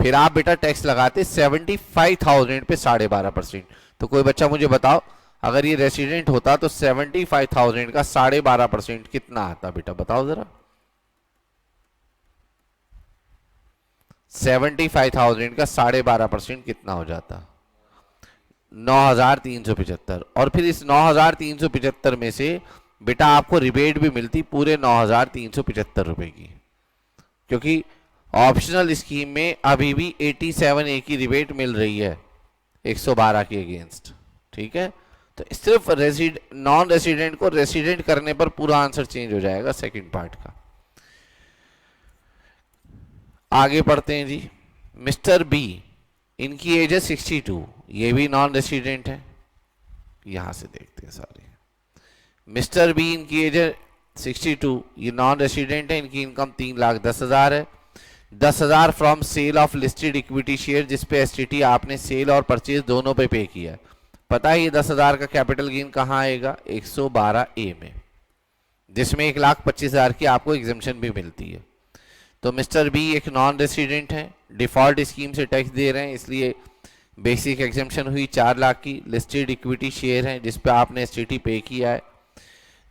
फिर आप बेटा टैक्स लगाते 75,000 पे 12.5%। तो कोई बच्चा मुझे बताओ, अगर ये रेसिडेंट होता तो 75,000 का 12.5% कितना आता बेटा? बताओ जरा। 75,000 का 12.5% कितना हो जाता? 9,375। और फिर इस 9,375 में से बेटा आपको रिबेट भी मिलती पूरे 9,375 रुपए की, क्योंकि ऑप्शनल स्कीम में अभी भी 87A की रिबेट मिल रही है 112 के अगेंस्ट। ठीक है, तो सिर्फ नॉन रेसिडेंट को रेसिडेंट करने पर पूरा आंसर चेंज हो जाएगा सेकंड पार्ट का। आगे पढ़ते हैं जी। मिस्टर बी, इनकी एज है 62, ये भी नॉन रेसिडेंट है। यहां से देखते हैं सारे। मिस्टर बी, इनकी एज है 62, ये नॉन रेसिडेंट है, इनकी इनकम 3,10,000 है। 10,000 from sale of listed equity share, जिसपे एसटीटी आपने सेल और परचेज दोनों पे किया है। पता है ये 10,000 का कैपिटल गेन कहाँ आएगा? 112A में, जिसमें 1,25,000 की आपको एग्जेम्पशन भी मिलती है। तो मिस्टर बी एक नॉन रेसिडेंट है, डिफॉल्ट स्कीम से टैक्स दे रहे हैं, इसलिए बेसिक एग्जेम्पशन हुई 4 लाख की। लिस्टेड इक्विटी शेयर है जिसपे आपने एसटीटी पे किया है।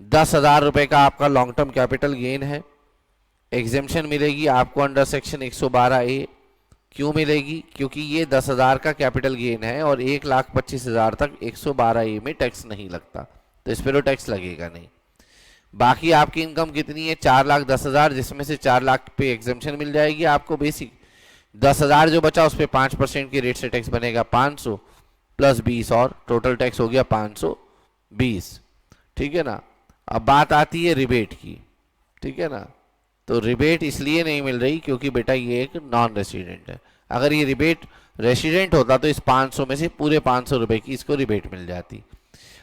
10,000 रुपए का आपका लॉन्ग टर्म कैपिटल गेन है। एग्जेम्पशन मिलेगी आपको अंडर सेक्शन 112A। क्यों मिलेगी? क्योंकि ये 10,000 का कैपिटल गेन है और 1,25,000 तक 112A में टैक्स नहीं लगता, तो इस पर तो टैक्स लगेगा नहीं। बाकी आपकी इनकम कितनी है? 4,10,000, जिसमें से 4 लाख पे एग्जेम्पशन मिल जाएगी आपको बेसिक। 10,000 जो बचा उस पर 5% के रेट से टैक्स बनेगा 500 प्लस 20 और टोटल टैक्स हो गया 520। ठीक है ना। अब बात आती है रिबेट की। ठीक है ना, तो रिबेट इसलिए नहीं मिल रही क्योंकि बेटा ये एक नॉन रेसिडेंट है। अगर ये रिबेट रेसिडेंट होता तो इस 500 में से पूरे 500 रुपए की इसको रिबेट मिल जाती।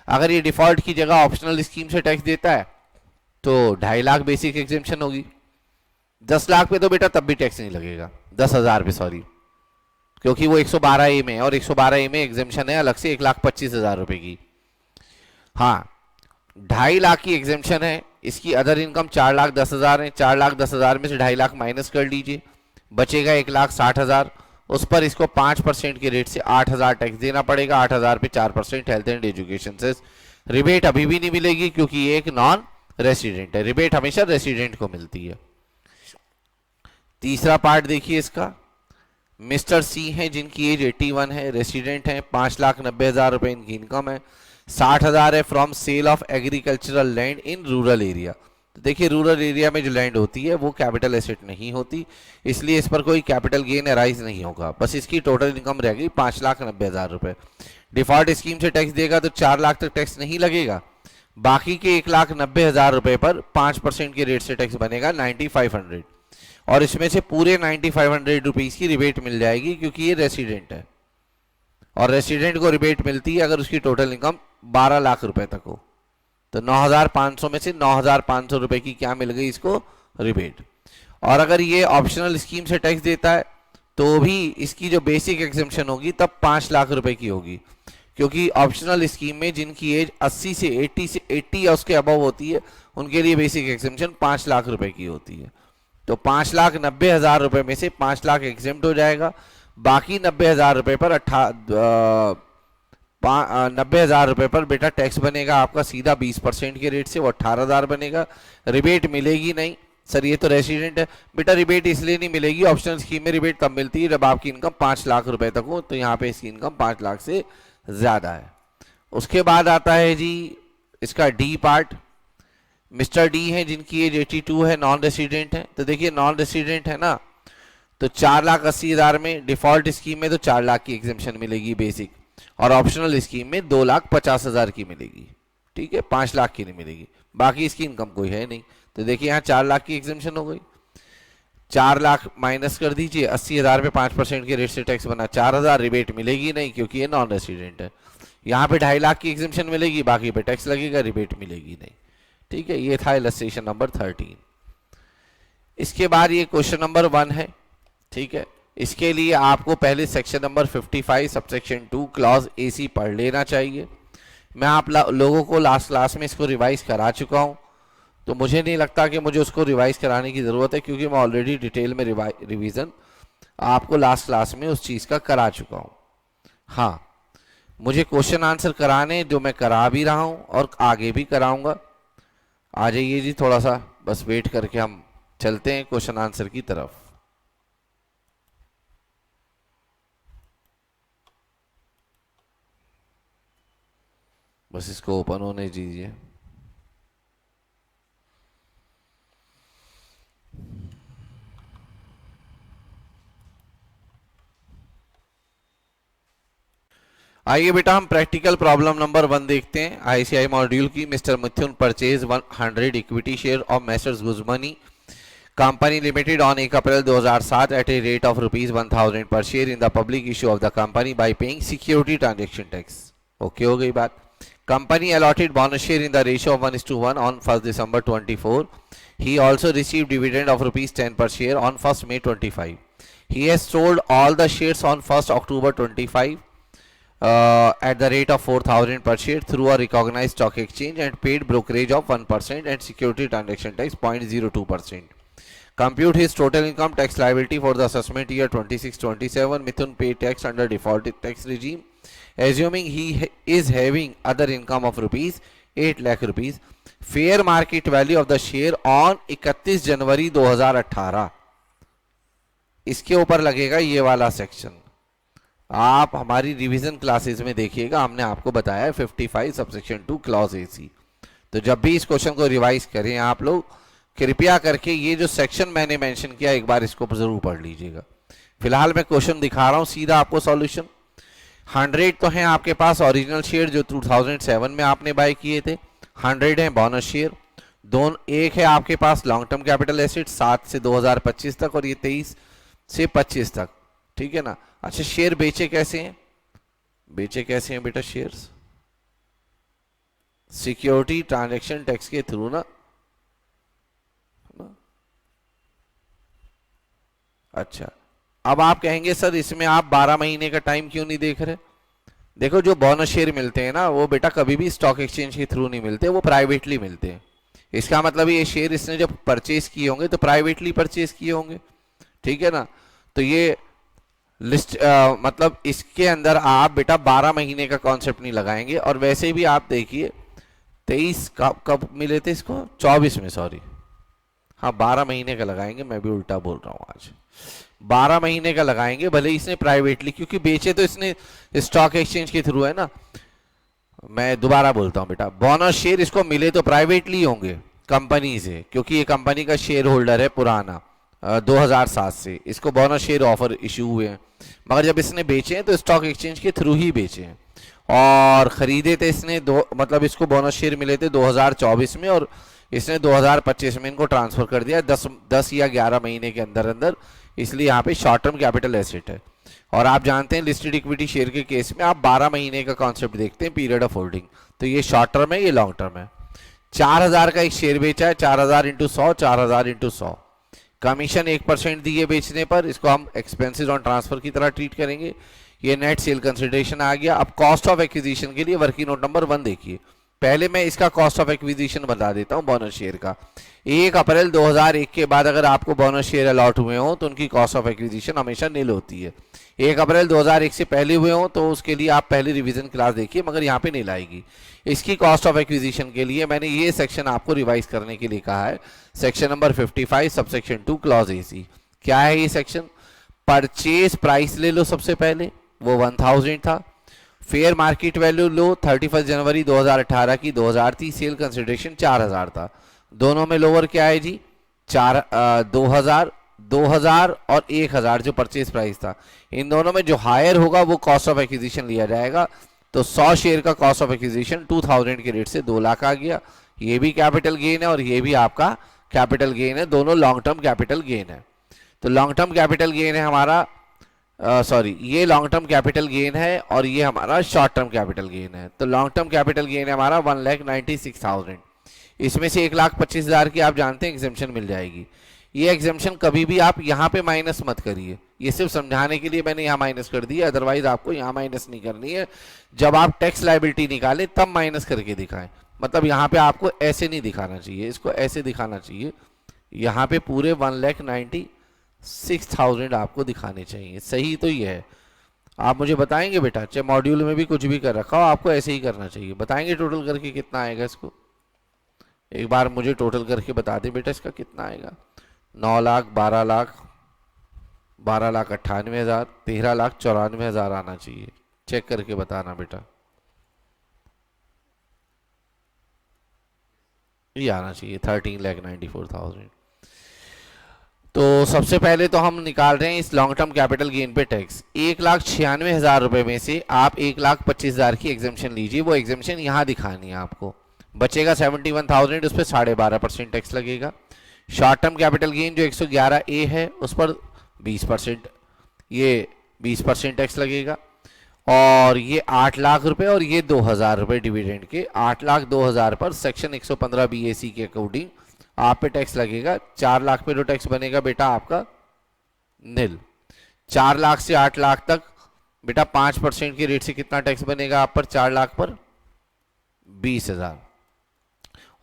अगर ये डिफॉल्ट की जगह ऑप्शनल स्कीम से टैक्स देता है तो 2.5 लाख बेसिक एग्जेम्पशन होगी। 10 लाख पे तो बेटा तब भी टैक्स नहीं लगेगा, 10,000 पे सॉरी, क्योंकि वो 112A में है और 112A में एग्जेम्पशन है अलग से 1,25,000 रुपए की। हाँ, 2.5 लाख की एग्जेम्पशन है, इसकी अदर इनकम 4,10,000 है। 4,10,000 में से 2.5 लाख माइनस कर लीजिए, बचेगा 1,60,000। उस पर इसको 5% के रेट से 8,000 टैक्स देना पड़ेगा। 8,000 पे 4% हेल्थ एंड एजुकेशन से। रिबेट अभी भी नहीं मिलेगी क्योंकि ये एक नॉन रेसिडेंट है। रिबेट हमेशा रेसिडेंट को मिलती है। तीसरा पार्ट देखिए इसका। मिस्टर सी हैं जिनकी एज 81 है, रेसिडेंट हैं, 5,90,000 रुपए इनकी इनकम है। 60,000 है from sale of agricultural land in rural area. तो देखिए रूरल एरिया में जो लैंड होती है वो कैपिटल एसेट नहीं होती, इसलिए इस पर कोई कैपिटल गेन अराइज नहीं होगा। बस इसकी टोटल इनकम रहेगी 5,90,000 रुपए। डिफॉल्ट स्कीम से टैक्स देगा तो 4 लाख तक टैक्स नहीं लगेगा। बाकी के 1,90,000 रुपए पर 5% के रेट से टैक्स बनेगा 9,500, और इसमें से पूरे 9,500 रुपीज की रिबेट मिल जाएगी क्योंकि ये रेसिडेंट है, और रेसिडेंट को रिबेट मिलती है अगर उसकी टोटल इनकम 12 लाख रुपए तक हो। तो 9,500 में से 9,500 रुपए की क्या मिल गई इसको? रिबेट। और अगर ये ऑप्शनल स्कीम से टैक्स देता है तो भी इसकी जो बेसिक एग्जेम्पशन होगी तब 5 लाख रुपए की होगी, क्योंकि ऑप्शनल स्कीम में जिनकी एज 80 से 80 या उसके अबव होती है उनके लिए बेसिक एग्जेम्पशन 5 लाख रुपए की होती है। तो 5,90,000 रुपए में से 5 लाख एग्जेम्प्ट हो जाएगा, बाकी 90,000 रुपए पर 90,000 रुपए पर बेटा टैक्स बनेगा आपका सीधा 20% के रेट से, वो 18,000 बनेगा। रिबेट मिलेगी नहीं सर, ये तो रेसिडेंट है बेटा, रिबेट इसलिए नहीं मिलेगी, ऑप्शनल स्कीम में रिबेट तब मिलती है जब आपकी इनकम 5 लाख रुपए तक हो, तो यहाँ पे इसकी इनकम 5 लाख से ज्यादा है। उसके बाद आता है जी इसका डी पार्ट। मिस्टर डी है जिनकी एज 82 है, नॉन रेसिडेंट है। तो देखिए नॉन रेसिडेंट है ना, तो 4,80,000 में, डिफॉल्ट स्कीम में तो 4 लाख की एग्जेम्पशन मिलेगी बेसिक, और ऑप्शनल स्कीम में 2,50,000 की मिलेगी, ठीक है, 5 लाख की नहीं मिलेगी, बाकी इसकी इनकम कोई है नहीं। तो देखिए यहाँ 4 लाख की एग्जेम्पशन हो गई, 4 लाख माइनस कर दीजिए, 80,000 पे 5% के रेट से टैक्स बना 4,000, रिबेट मिलेगी नहीं क्योंकि ये नॉन रेसिडेंट है। यहाँ पे 2.5 लाख की एग्जेम्पशन मिलेगी, बाकी पे टैक्स लगेगा, रिबेट मिलेगी नहीं, ठीक है। ये था इलस्ट्रेशन नंबर 13। इसके बाद ये क्वेश्चन नंबर 1 है, ठीक है। इसके लिए आपको पहले section number 55 subsection 2 clause AC पढ़ लेना चाहिए। मैं आप लोगों को लास्ट क्लास में इसको रिवाइज करा चुका हूं, तो मुझे नहीं लगता कि मुझे उसको रिवाइज कराने की ज़रूरत है, क्योंकि मैं ऑलरेडी डिटेल में रिवीजन आपको लास्ट क्लास में उस चीज़ का करा चुका हूं। हाँ, मुझे क्वेश्चन आंसर कराने जो मैं करा भी रहा हूं और आगे भी कराऊंगा। आ जाइए जी, थोड़ा सा बस वेट करके हम चलते हैं क्वेश्चन आंसर की तरफ। बस इसको ओपन होने दीजिए। आइए बेटा हम प्रैक्टिकल प्रॉब्लम नंबर 1 देखते हैं ICI मॉड्यूल की। Mister Mithun purchase 100 equity share of messrs Gujmani company limited on 1 अप्रैल 2007 at a rate of ₹1000 per share in the public issue of the company by paying security transaction tax. Okay हो गई बात। Company allotted bonus share in the ratio of 1:1 on 1 December 24। He also received dividend of ₹10 per share on 1 May 25। He has sold all the shares on 1 October 25 at the rate of 4,000 per share through a recognized stock exchange and paid brokerage of 1% and security transaction tax 0.02%. Compute his total income tax liability for the assessment year 26-27. Mithun paid tax under default tax regime. Assuming he is having other income of ₹8 lakh rupees. Fair market value of the share on 31 जनवरी 2018। इसके ऊपर लगेगा ये वाला section. आप हमारी revision classes में देखिएगा, हमने आपको बताया है 55 सबसेक्शन 2 क्लॉज AC। तो जब भी इस क्वेश्चन को रिवाइज करें आप लोग कृपया करके ये जो सेक्शन मैंने मेंशन किया एक बार इसको जरूर पढ़ लीजिएगा। फिलहाल मैं क्वेश्चन दिखा रहा हूं सीधा आपको सॉल्यूशन। 100 तो हैं आपके पास ओरिजिनल शेयर जो 2007 में आपने बाय किए थे, 100 है बोनस शेयर, दोनों एक है आपके पास लॉन्ग टर्म कैपिटल एसेट 7 से 2025 तक और ये 23 से 25 तक, ठीक है ना। अच्छा शेयर बेचे कैसे हैं, बेचे कैसे हैं बेटा शेयर्स? सिक्योरिटी ट्रांजैक्शन टैक्स के थ्रू ना। अच्छा अब आप कहेंगे सर इसमें आप 12 महीने का टाइम क्यों नहीं देख रहे? देखो जो बोनस शेयर मिलते हैं ना वो बेटा कभी भी स्टॉक एक्सचेंज के थ्रू नहीं मिलते, वो प्राइवेटली मिलते हैं। इसका मतलब ये शेयर इसने जब परचेज किए होंगे तो प्राइवेटली परचेज किए होंगे, ठीक है ना। तो ये लिस्ट मतलब इसके अंदर आप बेटा 12 महीने का कॉन्सेप्ट नहीं लगाएंगे। और वैसे भी आप देखिए 23 कब मिले थे इसको, 24 में, सॉरी हाँ 12 महीने का लगाएंगे, मैं भी उल्टा बोल रहा हूँ आज, 12 महीने का लगाएंगे भले इसने प्राइवेटली, क्योंकि बेचे तो इसने स्टॉक एक्सचेंज के थ्रू है ना। मैं दोबारा बोलता हूँ बेटा, बोनस शेयर इसको मिले तो प्राइवेटली होंगे कंपनी से, क्योंकि ये कंपनी का शेयर होल्डर है पुराना 2007 से, इसको बोनस शेयर ऑफर इशू हुए हैं। मगर जब इसने बेचे हैं तो स्टॉक एक्सचेंज के थ्रू ही बेचे हैं और खरीदे थे इसने मतलब इसको बोनस शेयर मिले थे 2024 में और इसने 2025 में इनको ट्रांसफर कर दिया 10 या 11 महीने के अंदर अंदर, इसलिए यहाँ पे शॉर्ट टर्म कैपिटल एसेट है। और आप जानते हैं लिस्टेड इक्विटी शेयर के केस में आप 12 महीने का कॉन्सेप्ट देखते हैं पीरियड ऑफ होल्डिंग, तो ये शॉर्ट टर्म है, ये लॉन्ग टर्म है। 4,000 का एक शेयर बेचा है, 4,000 × 100, 4,000 × 100, कमीशन 1% दिए बेचने पर, इसको हम एक्सपेंसेस ऑन ट्रांसफर की तरह ट्रीट करेंगे। ये नेट सेल कंसिडरेशन आ गया। अब कॉस्ट ऑफ एक्विजिशन के लिए वर्किंग नोट नंबर 1 देखिए। पहले मैं इसका कॉस्ट ऑफ एक्विजिशन बता देता हूं बोनस शेयर का। 1 अप्रैल 2001 के बाद अगर आपको बोनस शेयर अलॉट हुए हो तो उनकी कॉस्ट ऑफ एक्विजिशन हमेशा नील होती है। 1 अप्रैल 2001 से पहले हुए हो तो उसके लिए आप पहले रिवीजन क्लास देखिए, मगर यहाँ पे नील आएगी। इसकी कॉस्ट ऑफ एक्विजिशन के लिए मैंने ये सेक्शन आपको रिवाइज करने के लिए कहा है, section number 55 subsection 2 clause AC। क्या है ये सेक्शन? परचेज प्राइस ले लो सबसे पहले, वो 1000 था। फेयर मार्केट वैल्यू लो 31 जनवरी 2018 की 2000 थी। सेल कंसिडरेशन 4000 था। दोनों में लोअर क्या है जी? 2000 और 1000 जो परचेज प्राइस था, इन दोनों में जो हायर होगा वो कॉस्ट ऑफ एक्विजिशन लिया जाएगा। तो 100 शेयर का कॉस्ट ऑफ एक्विजिशन 2000 के रेट से 2 लाख आ गया। ये भी कैपिटल गेन है और ये भी आपका कैपिटल गेन है, दोनों लॉन्ग टर्म कैपिटल गेन है। तो लॉन्ग टर्म कैपिटल गेन है हमारा, ये लॉन्ग टर्म कैपिटल गेन है और ये हमारा शॉर्ट टर्म कैपिटल गेन है। तो लॉन्ग टर्म कैपिटल गेन है हमारा 1,96,000। इसमें से 1,25,000 की आप जानते हैं एग्जेम्पशन मिल जाएगी। ये एग्जेम्पशन कभी भी आप यहाँ पे माइनस मत करिए, ये सिर्फ समझाने के लिए मैंने यहाँ माइनस कर दिया, अदरवाइज आपको यहाँ माइनस नहीं करनी है। जब आप टैक्स लायबिलिटी निकालें तब माइनस करके दिखाएं, मतलब यहाँ पे आपको ऐसे नहीं दिखाना चाहिए, इसको ऐसे दिखाना चाहिए। यहाँ पे पूरे 1,96,000 आपको दिखाने चाहिए। सही तो ये है। आप मुझे बताएंगे बेटा, चाहे मॉड्यूल में भी कुछ भी कर रखा हो, आपको ऐसे ही करना चाहिए। बताएंगे टोटल करके कितना आएगा इसको? एक बार मुझे टोटल करके बता दे बेटा, इसका कितना आएगा? 9 लाख, 12 लाख, 12,98,000, 13,94,000 आना चाहिए। चेक करके बताना बेटा, ये आना चाहिए 13,94,000। तो सबसे पहले तो हम निकाल रहे हैं इस लॉन्ग टर्म कैपिटल गेन पे टैक्स। 1,96,000 रुपए में से आप 1,25,000 की एग्जेम्पशन लीजिए, वो एग्जेम्पशन यहाँ दिखानी है आपको। बचेगा 71,000, उस पर 12.5% टैक्स लगेगा। शॉर्ट टर्म कैपिटल गेन जो 111A है उस पर 20%, ये 20% टैक्स लगेगा। और ये 8 लाख रुपए और ये 2,000 रुपए डिविडेंड के, 8,02,000 पर सेक्शन 115 BAC के अकॉर्डिंग आप पे टैक्स लगेगा। 4 लाख पे जो टैक्स बनेगा बेटा आपका नील। 4 लाख से 8 लाख तक बेटा 5% के रेट से कितना टैक्स बनेगा आप पर? 4 लाख पर 20,000।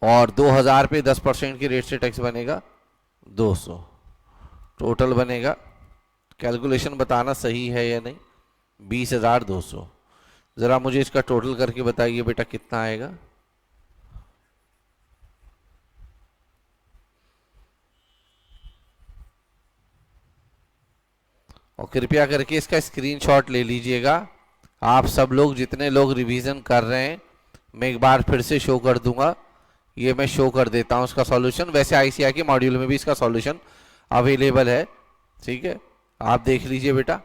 और 2,000 पे 10% के रेट से टैक्स बनेगा 200। टोटल बनेगा, कैलकुलेशन बताना सही है या नहीं, 20,200। जरा मुझे इसका टोटल करके बताइए बेटा कितना आएगा? और कृपया करके इसका स्क्रीनशॉट ले लीजिएगा। आप सब लोग जितने लोग रिवीजन कर रहे हैं, मैं एक बार फिर से शो कर दूंगा। ये मैं शो कर देता हूं इसका सॉल्यूशन। वैसे ICI के मॉड्यूल में भी इसका सॉल्यूशन अवेलेबल है, ठीक है, आप देख लीजिए बेटा।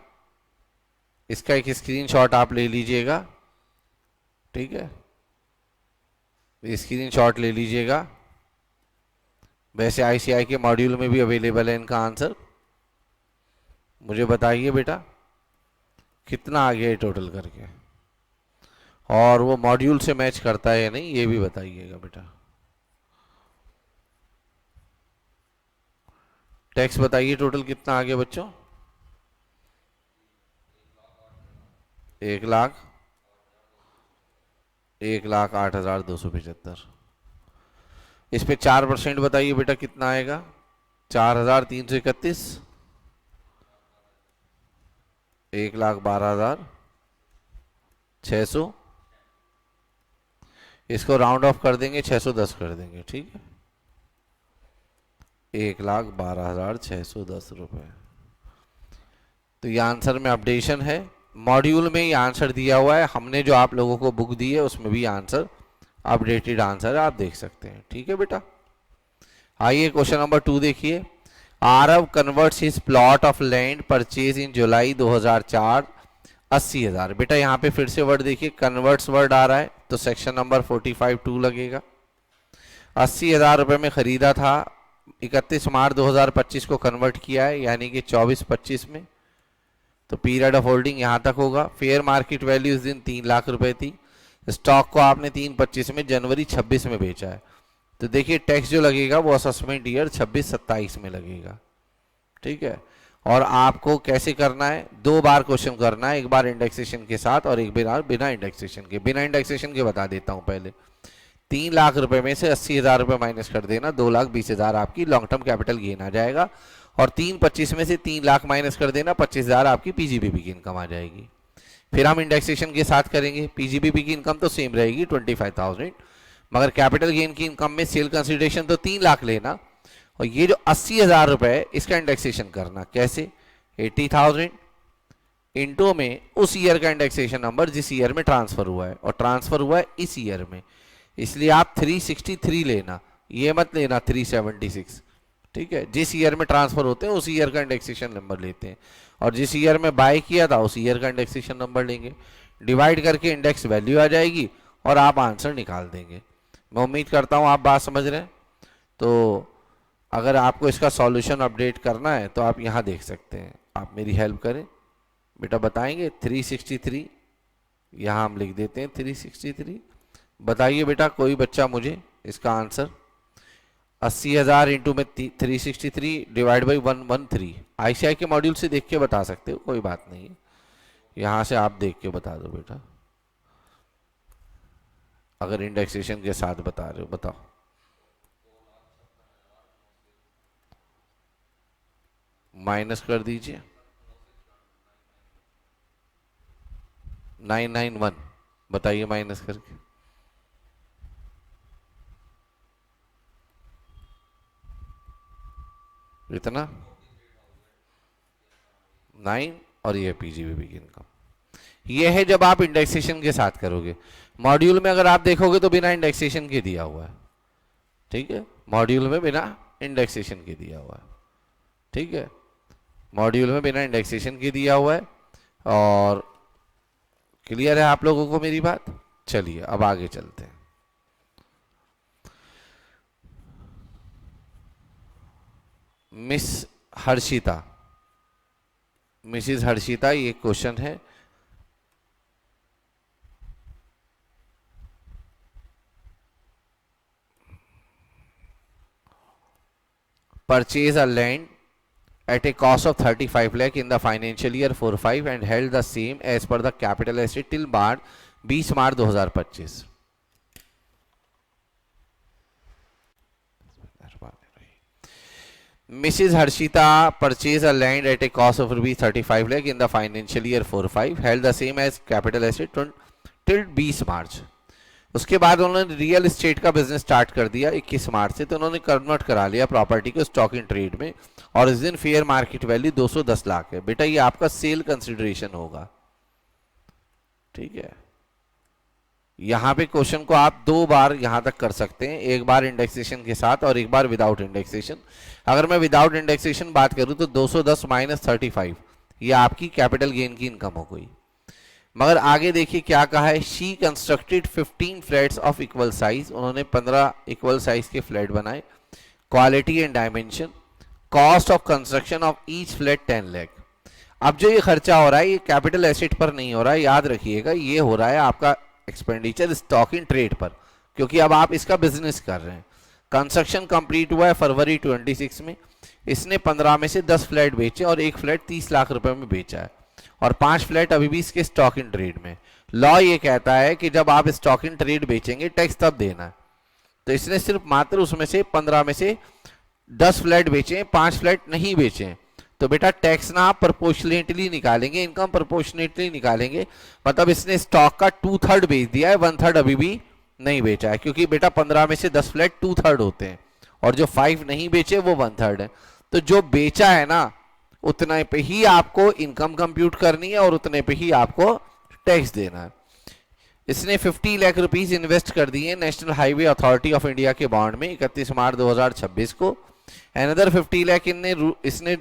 इसका एक स्क्रीनशॉट आप ले लीजिएगा, ठीक है, स्क्रीनशॉट ले लीजिएगा। वैसे ICI के मॉड्यूल में भी अवेलेबल है इनका आंसर। मुझे बताइए बेटा कितना आ गया टोटल करके, और वो मॉड्यूल से मैच करता है या नहीं ये भी बताइएगा बेटा। टैक्स बताइए टोटल कितना आ गया बच्चों? 1,08,275। इस पे 4% बताइए बेटा कितना आएगा? 4,331। 1,12,600। इसको राउंड ऑफ कर देंगे, 610 कर देंगे, ठीक है। 1,12,610 रुपए। तो ये आंसर में अपडेशन है। मॉड्यूल में ये आंसर दिया हुआ है, हमने जो आप लोगों को बुक दी है उसमें भी आंसर अपडेटेड आंसर है, आप देख सकते हैं, ठीक है बेटा। आइए क्वेश्चन नंबर 2 देखिए। Aarav converts his plot of land purchase in July 2004 80,000। बेटा यहाँ पे फिर से वर्ड देखिए, कन्वर्ट्स वर्ड आ रहा है तो सेक्शन नंबर 45(2) लगेगा। 80,000 रुपये में खरीदा था, 31 मार्च 2025 को कन्वर्ट किया है, यानी कि 24-25 में, तो पीरियड ऑफ होल्डिंग यहाँ तक होगा। फेयर मार्केट वैल्यू इस दिन 3 लाख रुपए थी। स्टॉक को आपने 3/25 में जनवरी 26 में बेचा है, तो देखिए टैक्स जो लगेगा वो असेसमेंट ईयर 26-27 में लगेगा, ठीक है। और आपको कैसे करना है, 2 बार क्वेश्चन करना है, एक बार इंडेक्सेशन के साथ और एक बार बिना इंडेक्सेशन के। बिना इंडेक्सेशन के बता देता हूं पहले। 3 लाख रुपए में से 80,000 रुपए माइनस कर देना, 2,20,000 आपकी लॉन्ग टर्म कैपिटल गेन आ जाएगा। और 3/25 में से 3 लाख माइनस कर देना, 25,000 आपकी पीजीबीपी की इनकम आ जाएगी। फिर हम इंडेक्सेशन के साथ करेंगे, पीजीबीपी की इनकम तो सेम रहेगी 25,000, मगर कैपिटल गेन की इनकम में सेल कंसिडरेशन तो 3 लाख लेना, और ये जो 80,000 रुपए है इसका इंडेक्सेशन करना। कैसे? 80,000 इंटू में उस ईयर का इंडेक्सेशन नंबर जिस ईयर में ट्रांसफर हुआ है, और ट्रांसफर हुआ है इस ईयर में, इसलिए आप 363 लेना, ये मत लेना 376। ठीक है, जिस ईयर में ट्रांसफर होते हैं उस ईयर का इंडेक्सेशन नंबर लेते हैं, और जिस ईयर में बाय किया था उस ईयर का इंडेक्सेशन नंबर लेंगे। डिवाइड करके इंडेक्स वैल्यू आ जाएगी और आप आंसर निकाल देंगे। मैं उम्मीद करता हूं आप बात समझ रहे हैं। तो अगर आपको इसका सॉल्यूशन अपडेट करना है तो आप यहाँ देख सकते हैं, आप मेरी हेल्प करें बेटा, बताएंगे 363, यहाँ हम लिख देते हैं 363। बताइए बेटा कोई बच्चा मुझे इसका आंसर। 80,000 इंटू में 363 डिवाइड बाई 113। आईसीआई के मॉड्यूल से देख के बता सकते हो, कोई बात नहीं है, यहाँ से आप देख के बता दो बेटा, अगर इंडेक्सेशन के साथ बता रहे हो। बताओ, माइनस कर दीजिए 991, बताइए माइनस करके। इतना 9, और ये पीजीबीपी की इनकम। ये है जब आप इंडेक्सेशन के साथ करोगे। मॉड्यूल में अगर आप देखोगे तो बिना इंडेक्सेशन के दिया हुआ है। ठीक है, मॉड्यूल में बिना इंडेक्सेशन के दिया हुआ है। ठीक है, मॉड्यूल में बिना इंडेक्सेशन के दिया हुआ है। और क्लियर है आप लोगों को मेरी बात? चलिए अब आगे चलते हैं। मिस हर्षिता, मिसिज हर्षिता, ये क्वेश्चन है। Purchase a land at a cost of 35 lakh in the financial year 45 and held the same as per the capital asset till 20 March 2025। Mrs. Harshita purchased a land at a cost of rupees 35 lakh in the financial year 45, held the same as capital asset till 20 मार्च। उसके बाद उन्होंने real estate का business start कर दिया 21 मार्च से, तो उन्होंने convert करा लिया प्रॉपर्टी को स्टॉक इन ट्रेड में, और इस दिन फेयर मार्केट वैल्यू 210 लाख है। बेटा ये आपका सेल कंसिडरेशन होगा। ठीक है, यहां पे क्वेश्चन को आप 2 बार यहां तक कर सकते हैं, एक बार इंडेक्सेशन के साथ और एक बार विदाउट इंडेक्सेशन। अगर मैं विदाउट इंडेक्सेशन बात करूं तो 210 माइनस 35, ये आपकी कैपिटल गेन की इनकम हो गई। मगर आगे देखिए क्या कहा है, she constructed 15 flats of equal size, उन्होंने 15 इक्वल साइज के फ्लैट बनाए। Quality and dimension, cost of construction of each flat 10 lakh. अब जो ये खर्चा हो रहा है ये कैपिटल एसेट पर नहीं हो रहा है, याद रखिएगा, ये हो रहा है आपका एक्सपेंडिचर स्टॉक इन ट्रेड पर, क्योंकि अब आप इसका बिजनेस कर रहे हैं। कंस्ट्रक्शन कंप्लीट हुआ है फरवरी 26 में, इसने 15 में से 10 फ्लैट बेचे और एक फ्लैट 30 लाख रुपए में बेचा है, और 5 फ्लैट अभी भी इसके स्टॉक इन ट्रेड में। लॉ ये कहता है कि जब आप स्टॉक इन ट्रेड बेचेंगे टैक्स तब देना है, तो इसने सिर्फ मात्र उसमें से 15 में से 10 फ्लैट बेचे, 5 फ्लैट नहीं बेचे, तो बेटा टैक्स ना आप प्रोपोर्शनेटली निकालेंगे, इनकम प्रोपोर्शनेटली निकालेंगे। मतलब इसने स्टॉक का 2/3 बेच दिया है, 1/3 अभी भी नहीं बेचा है, क्योंकि बेटा 15 में से 10 फ्लैट 2/3 होते हैं, और जो 5 नहीं बेचे वो 1/3 है। तो जो बेचा है ना उतने पे ही आपको इनकम कंप्यूट करनी है और उतने पे ही आपको टैक्स देना है। इसने 50 लाख रुपीस इन्वेस्ट कर दिए national highway authority of India के बॉन्ड में 31 मार्च 2026 को। अनदर 50 लाख इसने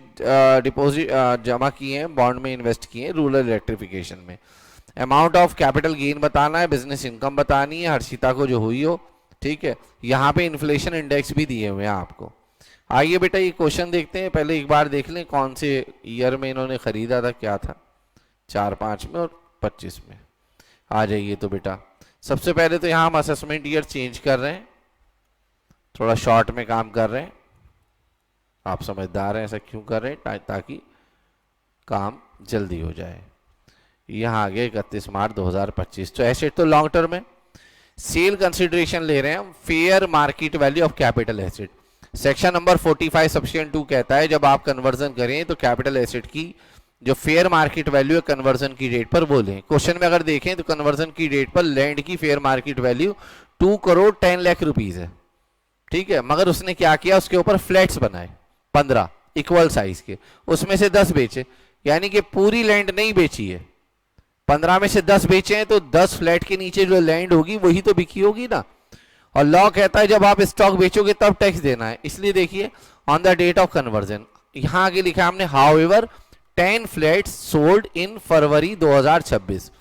डिपॉजिट जमा किए हैं, बॉन्ड में इन्वेस्ट किए हैं रूरल इलेक्ट्रिफिकेशन में। अमाउंट ऑफ कैपिटल गेन बताना है, बिजनेस इनकम बतानी है हर्षिता को जो हुई हो। ठीक है, यहाँ पे इन्फ्लेशन इंडेक्स भी दिए हुए हैं आपको। आइए बेटा ये क्वेश्चन देखते हैं, पहले एक बार देख लें कौन से ईयर में इन्होंने खरीदा था, क्या था, 4-5 में और 25 में। आ जाइए तो बेटा सबसे पहले तो यहाँ हम असेसमेंट ईयर चेंज कर रहे हैं, थोड़ा शॉर्ट में काम कर रहे हैं, आप समझदार हैं, ऐसा क्यों कर रहे हैं ताकि काम जल्दी हो जाए। यहाँ आ गया 31 मार्च 2025। तो एसेट तो लॉन्ग टर्म है। सेल कंसिडरेशन ले रहे हैं हम, fair market value of capital asset. Section number 45 सब्सेक्शन 2 कहता है जब आप कन्वर्जन करें तो कैपिटल एसेट की जो फेयर मार्केट वैल्यू है कन्वर्जन की डेट पर बोलें। क्वेश्चन में अगर देखें तो कन्वर्जन की डेट पर लैंड की fair market value 2 crore 10 lakh rupees है, ठीक है। मगर उसने क्या किया, उसके ऊपर फ्लैट्स बनाए 15 इक्वल साइज के, उसमें से 10 बेचे, यानी कि पूरी लैंड नहीं बेची है। 15 में से 10 बेचे हैं तो 10 फ्लैट के नीचे जो लैंड होगी वही तो बिकी होगी ना। और लॉ कहता है जब आप स्टॉक बेचोगे तब टैक्स देना है। इसलिए देखिए on the date of conversion, यहां आगे लिखा है हमने however 10 flats sold in February 2026।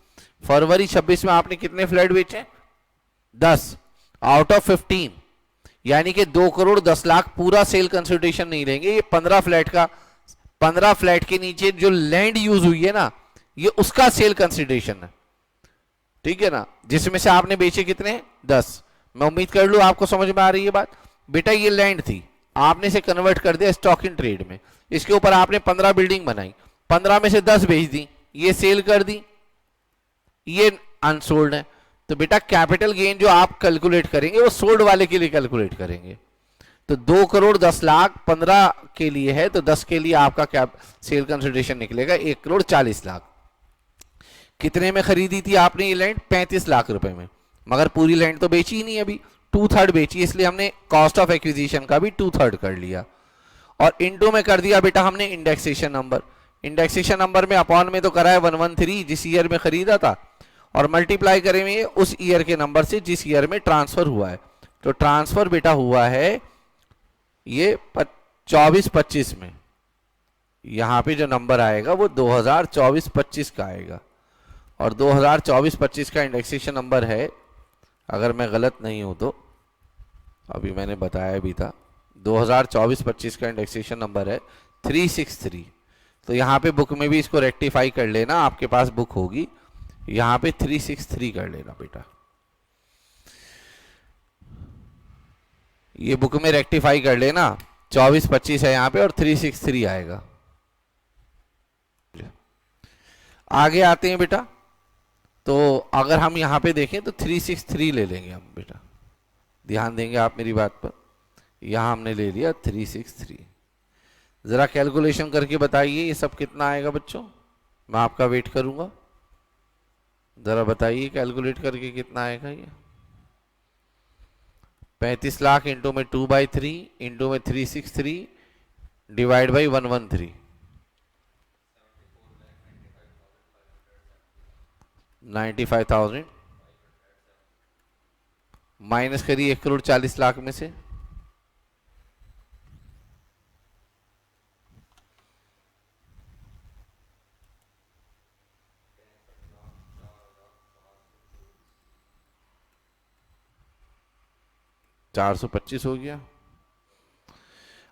फरवरी 26 में आपने कितने फ्लैट बेचे? 10 आउट ऑफ 15, यानी कि 2 करोड़ 10 लाख पूरा सेल कंसिडरेशन नहीं लेंगे। ये 15 फ्लैट का, 15 फ्लैट के नीचे जो लैंड यूज हुई है ना, ये उसका सेल कंसिडरेशन है, ठीक है ना, जिसमें से आपने बेचे कितने? 10। मैं उम्मीद कर लूं आपको समझ में आ रही है बात। बेटा ये लैंड थी, आपने इसे कन्वर्ट कर दिया स्टॉक इन ट्रेड में, इसके ऊपर आपने 15 बिल्डिंग बनाई, 15 में से 10 बेच दी, ये सेल कर दी, ये अनसोल्ड है। तो बेटा कैपिटल गेन जो आप कैलकुलेट करेंगे वो सोल्ड वाले के लिए कैलकुलेट करेंगे। तो 2 करोड़ 10 लाख 15 के लिए है, तो 10 के लिए आपका क्या सेल कंसिडरेशन निकलेगा? 1 करोड़ 40 लाख। कितने में खरीदी थी आपने ये लैंड? 35 लाख रुपए में। मगर पूरी लैंड तो बेची ही नहीं अभी, 2/3 बेची, इसलिए हमने कॉस्ट ऑफ एक्विजिशन का भी 2/3 कर लिया और इनटू में कर दिया बेटा हमने इंडेक्सेशन नंबर। इंडेक्सेशन नंबर में अपॉन में तो करा है 113 जिस ईयर में खरीदा था, और मल्टीप्लाई करेंगे उस ईयर के नंबर से जिस ईयर में ट्रांसफर हुआ है। तो ट्रांसफर बेटा हुआ है ये 24-25 में, यहां पे जो नंबर आएगा वो 2024-25 का आएगा, और 2024-25 का इंडेक्सेशन नंबर है, अगर मैं गलत नहीं हूं तो अभी मैंने बताया भी था, 2024-25 का इंडेक्सेशन नंबर है 363। तो यहाँ पे बुक में भी इसको रेक्टिफाई कर लेना, आपके पास बुक होगी, यहाँ पे 363 कर लेना बेटा। ये बुक में रेक्टिफाई कर लेना, 24-25 है यहाँ पे और 363 आएगा। आगे आते हैं बेटा, तो अगर हम यहां पे देखें तो 363 ले लेंगे हम बेटा, ध्यान देंगे आप मेरी बात पर। यहां हमने ले लिया 363। जरा कैलकुलेशन करके बताइए ये सब कितना आएगा बच्चों, मैं आपका वेट करूंगा। जरा बताइए कैलकुलेट करके कितना आएगा ये। 35 लाख इंटू में 2/3 इंटू में 363 डिवाइड बाई 113, 95,000 माइनस करिए 1 करोड़ 40 लाख में से, $425 हो गया।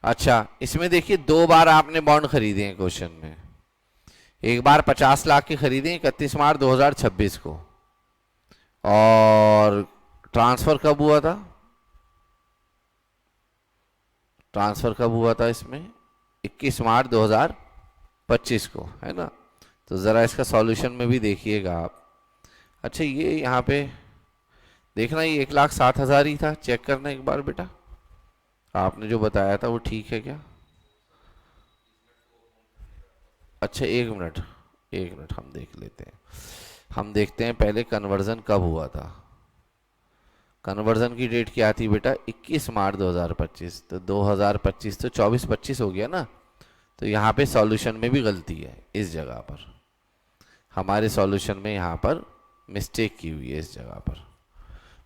अच्छा इसमें देखिए 2 बार आपने बॉन्ड खरीदे हैं क्वेश्चन में, एक बार 50 लाख के खरीदे 31 मार्च 2026 को, और ट्रांसफर कब हुआ था? ट्रांसफर कब हुआ था इसमें? 21 मार्च 2025 को, है ना। तो जरा इसका सॉल्यूशन में भी देखिएगा आप। अच्छा ये यहाँ पे देखना, ये 1,07,000 ही था, चेक करना एक बार बेटा, आपने जो बताया था वो ठीक है क्या? अच्छा एक मिनट हम देख लेते हैं, हम देखते हैं पहले कन्वर्जन कब हुआ था। कन्वर्जन की डेट क्या थी बेटा? 21 मार्च 2025, तो 2025 तो 24-25 हो गया ना। तो यहाँ पे सॉल्यूशन में भी गलती है, इस जगह पर हमारे सॉल्यूशन में यहाँ पर मिस्टेक की हुई है। इस जगह पर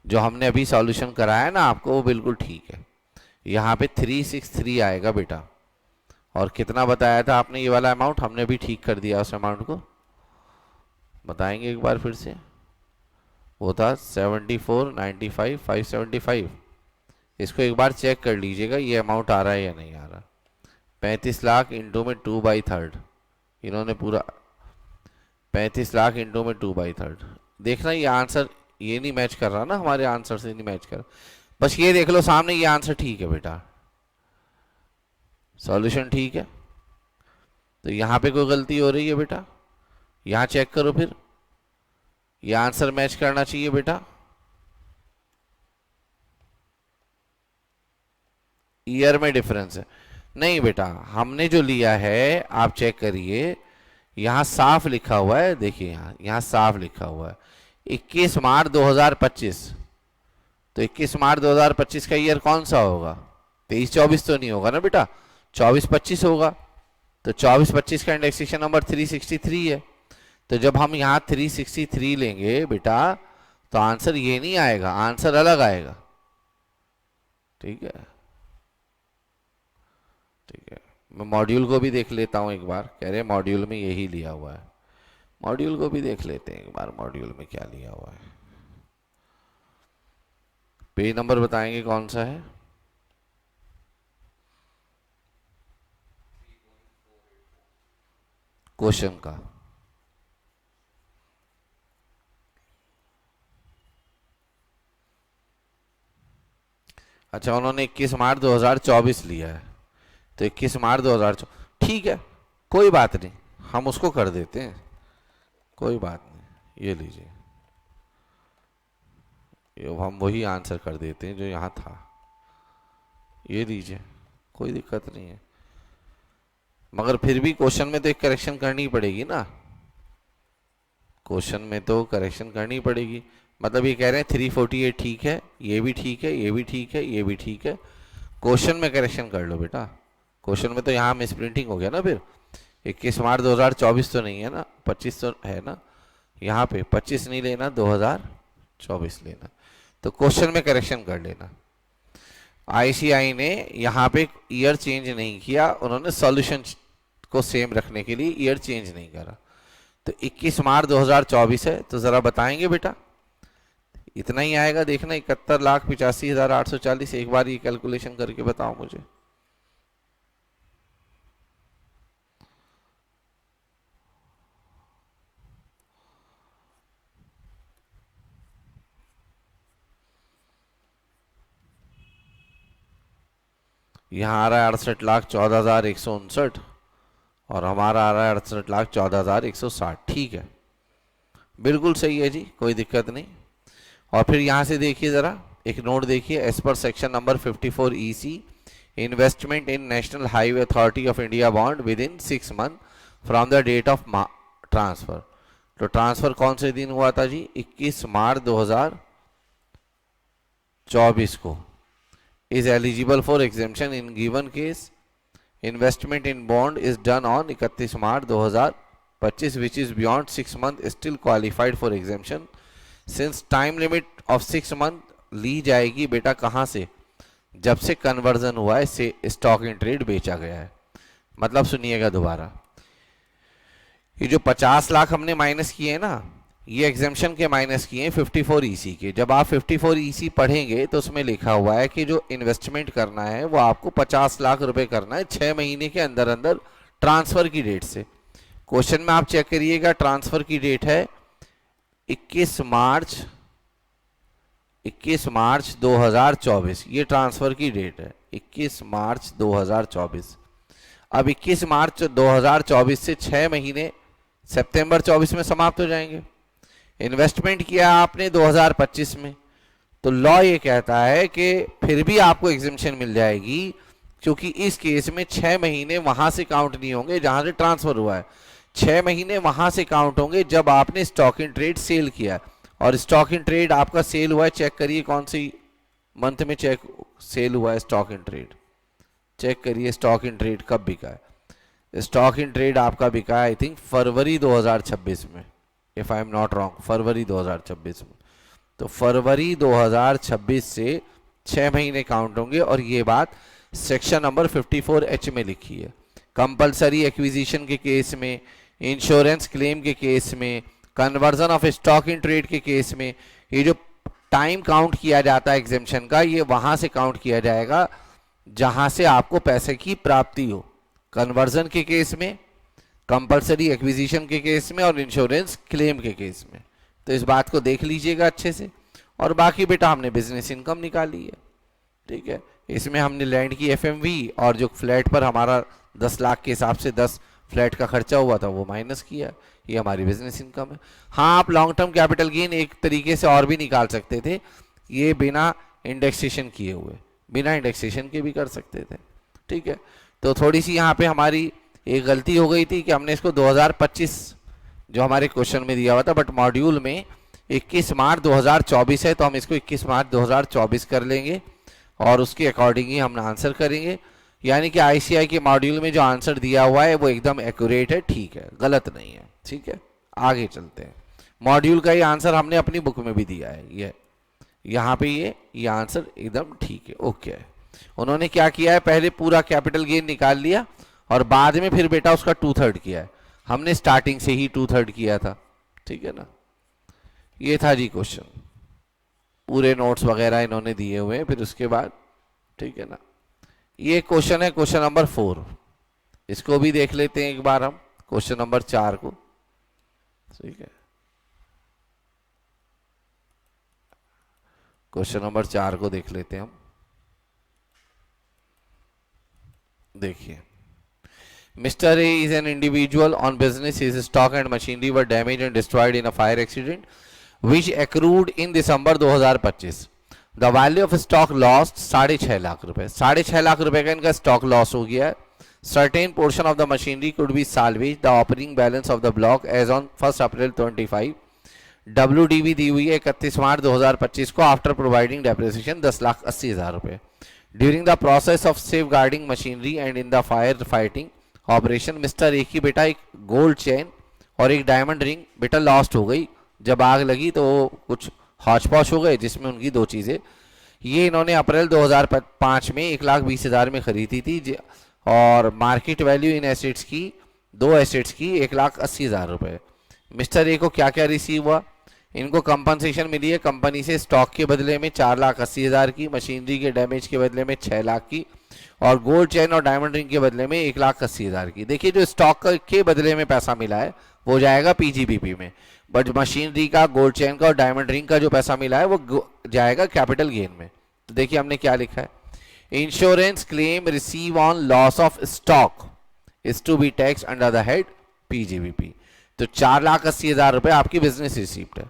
जो हमने अभी सॉल्यूशन कराया ना आपको वो बिल्कुल ठीक है। यहाँ पे 363 आएगा बेटा, और कितना बताया था आपने ये वाला अमाउंट? हमने भी ठीक कर दिया उस अमाउंट को, बताएंगे एक बार फिर से। वो था 74,95,575। इसको एक बार चेक कर लीजिएगा ये अमाउंट आ रहा है या नहीं आ रहा। 35 लाख इंटू में 2/3, इन्होंने पूरा 35 लाख इंटू में 2/3। देखना ये आंसर ये नहीं मैच कर रहा ना, हमारे आंसर से नहीं मैच कर, बस ये देख लो सामने, ये आंसर ठीक है बेटा, सॉल्यूशन ठीक है। तो यहाँ पे कोई गलती हो रही है बेटा, यहाँ चेक करो फिर, ये आंसर मैच करना चाहिए बेटा। ईयर में डिफरेंस है, नहीं बेटा हमने जो लिया है आप चेक करिए, यहाँ साफ लिखा हुआ है, देखिए यहाँ साफ लिखा हुआ है 21 मार्च 2025। तो 21 मार्च 2025 का ईयर कौन सा होगा? 23-24 तो नहीं होगा ना बेटा, 24-25 होगा। तो 24-25 का इंडेक्सेशन नंबर 363 है। तो जब हम यहाँ 363 लेंगे बेटा तो आंसर ये नहीं आएगा, आंसर अलग आएगा। ठीक है, ठीक है। मैं मॉड्यूल को भी देख लेता हूँ एक बार, कह रहे मॉड्यूल में यही लिया हुआ है, मॉड्यूल को भी देख लेते हैं एक बार, मॉड्यूल में क्या लिया हुआ है। पेज नंबर बताएंगे कौन सा है? क्वेश्चन का। अच्छा, उन्होंने 21 मार्च 2024 लिया है, तो 21 मार्च 2024 ठीक है, कोई बात नहीं, हम उसको कर देते हैं, कोई बात नहीं। ये लीजिए, ये हम वही आंसर कर देते हैं जो यहाँ था, ये लीजिए, कोई दिक्कत नहीं है। मगर फिर भी क्वेश्चन में तो एक करेक्शन करनी पड़ेगी ना, क्वेश्चन में तो करेक्शन करनी पड़ेगी। मतलब ये कह रहे हैं 348 ठीक है, ये भी ठीक है, ये भी ठीक है, ये भी ठीक है, क्वेश्चन में करेक्शन कर लो बेटा। क्वेश्चन में तो यहाँ मिस प्रिंटिंग हो गया ना, फिर 21 मार्च 2024 तो नहीं है ना, 25 तो है ना, यहाँ पे 25 नहीं लेना, 2024 लेना, तो क्वेश्चन में करेक्शन कर लेना। आईसीआई ने यहाँ पे ईयर चेंज नहीं किया, उन्होंने सॉल्यूशन को सेम रखने के लिए ईयर चेंज नहीं करा। तो 21 मार्च 2024 है, तो ज़रा बताएंगे बेटा, इतना ही आएगा देखना, 71,85,840। एक बार ये कैलकुलेशन करके बताओ मुझे। यहाँ आ रहा है 68,14,159 और हमारा आ रहा है 68,14,160। ठीक है, बिल्कुल सही है जी, कोई दिक्कत नहीं। और फिर यहाँ से देखिए ज़रा एक नोट देखिए, as per section number 54 EC investment in national highway authority of India bond with in 6 month from the date of transfer. तो ट्रांसफर कौन से दिन हुआ था जी? 21 मार्च 2024 को। Is eligible for exemption in given case investment in bond is done on 31 March 2025 which is beyond 6 month still qualified for exemption since time limit of 6 month ली जाएगी बेटा कहाँ से? जब से कन्वर्जन हुआ है, से स्टॉक इन ट्रेड बेचा गया है। मतलब सुनिएगा दोबारा, ये जो 50 लाख हमने माइनस किए हैं ना, ये एग्जेम्पशन के माइनस किए हैं 54 EC के। जब आप 54 EC पढ़ेंगे तो उसमें लिखा हुआ है कि जो इन्वेस्टमेंट करना है वो आपको 50 लाख रुपए करना है 6 महीने के अंदर अंदर ट्रांसफर की डेट से। क्वेश्चन में आप चेक करिएगा, ट्रांसफर की डेट है 21 मार्च 2024, ये ट्रांसफर की डेट है 21 मार्च 2024। अब 21 मार्च 2024 से 6 महीने सितंबर 24 में समाप्त हो जाएंगे। इन्वेस्टमेंट किया आपने 2025 में, तो लॉ ये कहता है कि फिर भी आपको एग्जेम्पशन मिल जाएगी, क्योंकि इस केस में 6 महीने वहां से काउंट नहीं होंगे जहां से ट्रांसफर हुआ है, 6 महीने वहां से काउंट होंगे जब आपने स्टॉक इन ट्रेड सेल किया। और स्टॉक इन ट्रेड आपका सेल हुआ है, चेक करिए कौन सी मंथ में सेल हुआ है स्टॉक इन ट्रेड, चेक करिए स्टॉक इन ट्रेड कब बिका है। स्टॉक इन ट्रेड आपका बिका है आई थिंक फरवरी 2026 में, if I am not wrong, फरवरी 2026 में। तो फरवरी 2026 से 6 महीने काउंट होंगे, और ये बात सेक्शन नंबर 54H में लिखी है। कंपलसरी एक्विजिशन के केस में, इंश्योरेंस क्लेम के केस में, conversion of stock in trade के केस में, ये जो टाइम काउंट किया जाता है एग्जेम्पशन का, ये वहां से काउंट किया जाएगा जहां से आपको पैसे की प्राप्ति हो। कन्वर्जन के केस में, कंपलसरी एक्विजिशन के केस में, और इंश्योरेंस क्लेम के केस में। तो इस बात को देख लीजिएगा अच्छे से। और बाकी बेटा हमने बिजनेस इनकम निकाली है, ठीक है। इसमें हमने लैंड की FMV, और जो फ्लैट पर हमारा 10 लाख के हिसाब से 10 फ्लैट का खर्चा हुआ था वो माइनस किया, ये हमारी बिजनेस इनकम है। हाँ, आप लॉन्ग टर्म कैपिटल गेन एक तरीके से और भी निकाल सकते थे, ये बिना इंडेक्सेशन किए हुए, बिना इंडेक्सेशन के भी कर सकते थे। ठीक है, तो थोड़ी सी यहाँ पे हमारी एक गलती हो गई थी कि हमने इसको 2025 जो हमारे क्वेश्चन में दिया हुआ था, बट मॉड्यूल में 21 मार्च 2024 है, तो हम इसको 21 मार्च 2024 कर लेंगे और उसके अकॉर्डिंग ही हम आंसर करेंगे। यानी कि आईसीआई के मॉड्यूल में जो आंसर दिया हुआ है वो एकदम एक्यूरेट है, ठीक है, गलत नहीं है। ठीक है, आगे चलते हैं। मॉड्यूल का ये आंसर हमने अपनी बुक में भी दिया है, ये यहाँ पे ये आंसर एकदम ठीक है, ओके है। उन्होंने क्या किया है, पहले पूरा कैपिटल गेन निकाल लिया और बाद में फिर बेटा उसका 2/3 किया है। हमने स्टार्टिंग से ही 2/3 किया था। ठीक है ना, ये था जी क्वेश्चन, पूरे नोट्स वगैरह इन्होंने दिए हुए हैं। फिर उसके बाद ठीक है ना, ये क्वेश्चन है क्वेश्चन नंबर 4, इसको भी देख लेते हैं एक बार हम, क्वेश्चन नंबर 4 को। ठीक है, क्वेश्चन नंबर 4 को देख लेते हैं हम। देखिए, Mr. A is an individual on business. His stock and machinery were damaged and destroyed in a fire accident which accrued in December 2025. The value of stock lost 6.5 lakh रुपए, 6.5 लाख रुपए का इनका स्टॉक लॉस हो गया है। Certain portion of the machinery could be salvaged. The operating balance of the block as on 1st April 25. WDV दी हुई है 31 March 2025 को आफ्टर प्रोवाइडिंग डेप्रिसिएशन 10,80,000 रुपए। During the process of safeguarding machinery and in the fire fighting operation mister A की बेटा एक gold chain और एक diamond ring बेटा लॉस्ट हो गई। जब आग लगी तो कुछ हौच पौच हो गए, जिसमें उनकी 2 चीज़ें, ये इन्होंने अप्रैल 2005 में 1,20,000 में खरीदी थी और मार्केट वैल्यू इन एसेट्स की, 2 एसेट्स की 1,80,000 रुपये। मिस्टर ए को क्या क्या रिसीव हुआ, इनको कंपनसेशन मिली है कंपनी से स्टॉक के बदले में 4,80,000 की, मशीनरी के डैमेज के बदले में 6 लाख की और गोल्ड चेन और डायमंड रिंग के बदले में 1,80,000 की। देखिए, जो स्टॉक के बदले में पैसा मिला है वो जाएगा पीजीबीपी में, बट मशीनरी का, गोल्ड चेन का और डायमंड रिंग का जो पैसा मिला है वो जाएगा कैपिटल गेन में। तो देखिए हमने क्या लिखा है, insurance claim receive on loss of stock is to be tax under the head PGBP. तो 4,80,000 रुपये आपकी बिजनेस रिसीप्ट है।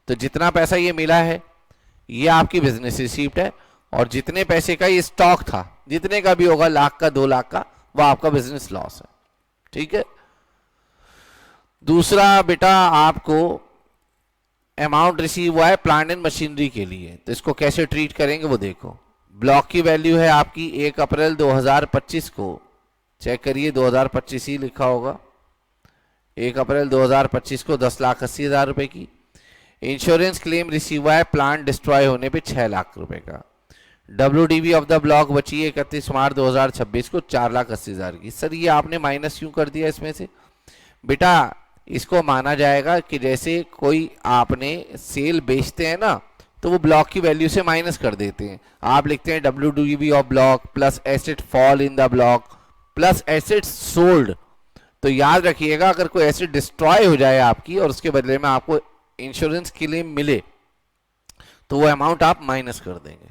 तो जितना पैसा ये मिला है ये आपकी बिजनेस रिसीप्ट है, और जितने पैसे का ये स्टॉक था, जितने का भी होगा, लाख का 2 लाख का, वो आपका बिजनेस लॉस है। ठीक है, दूसरा बेटा आपको अमाउंट रिसीव हुआ है प्लांट एंड मशीनरी के लिए, तो इसको कैसे ट्रीट करेंगे वो देखो। ब्लॉक की वैल्यू है आपकी 1 अप्रैल 2025 को, चेक करिए 2025 ही लिखा होगा, 1 अप्रैल 2025 को 10,80,000 रुपए की। इंश्योरेंस क्लेम रिसीव हुआ है प्लांट डिस्ट्रॉय होने पे 6 लाख रुपए का। WDV ऑफ द ब्लॉक बची है 31 मार्च 2026 को 4,80,000 की। सर ये आपने माइनस क्यों कर दिया इसमें से? बेटा इसको माना जाएगा कि जैसे कोई आपने सेल बेचते हैं ना, तो वो ब्लॉक की वैल्यू से माइनस कर देते हैं। आप लिखते हैं WDV of block plus asset fall in the block plus asset sold. तो याद रखिएगा, अगर कोई एसेट डिस्ट्रॉय हो जाए आपकी और उसके बदले में आपको इंश्योरेंस क्लेम मिले, तो वो अमाउंट आप माइनस कर देंगे,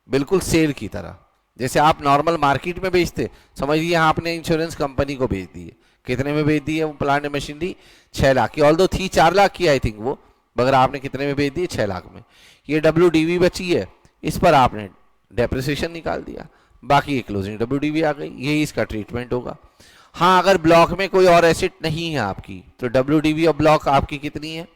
बिल्कुल सेल की तरह। जैसे आप नॉर्मल मार्केट में बेचते, समझिए आपने इंश्योरेंस कंपनी को बेच दी है, कितने में बेच दी है वो प्लांट मशीनरी? 6 लाख की, ऑल्दो थी 4 लाख की आई थिंक वो, मगर आपने कितने में बेच दी? 6 लाख में। ये WDV बची है, इस पर आपने डेप्रिसिएशन निकाल दिया, बाकी ये क्लोजिंग WDV आ गई, यही इसका ट्रीटमेंट होगा। हाँ, अगर ब्लॉक में कोई और एसेट नहीं है आपकी, तो WDV ऑफ ब्लॉक आपकी कितनी है?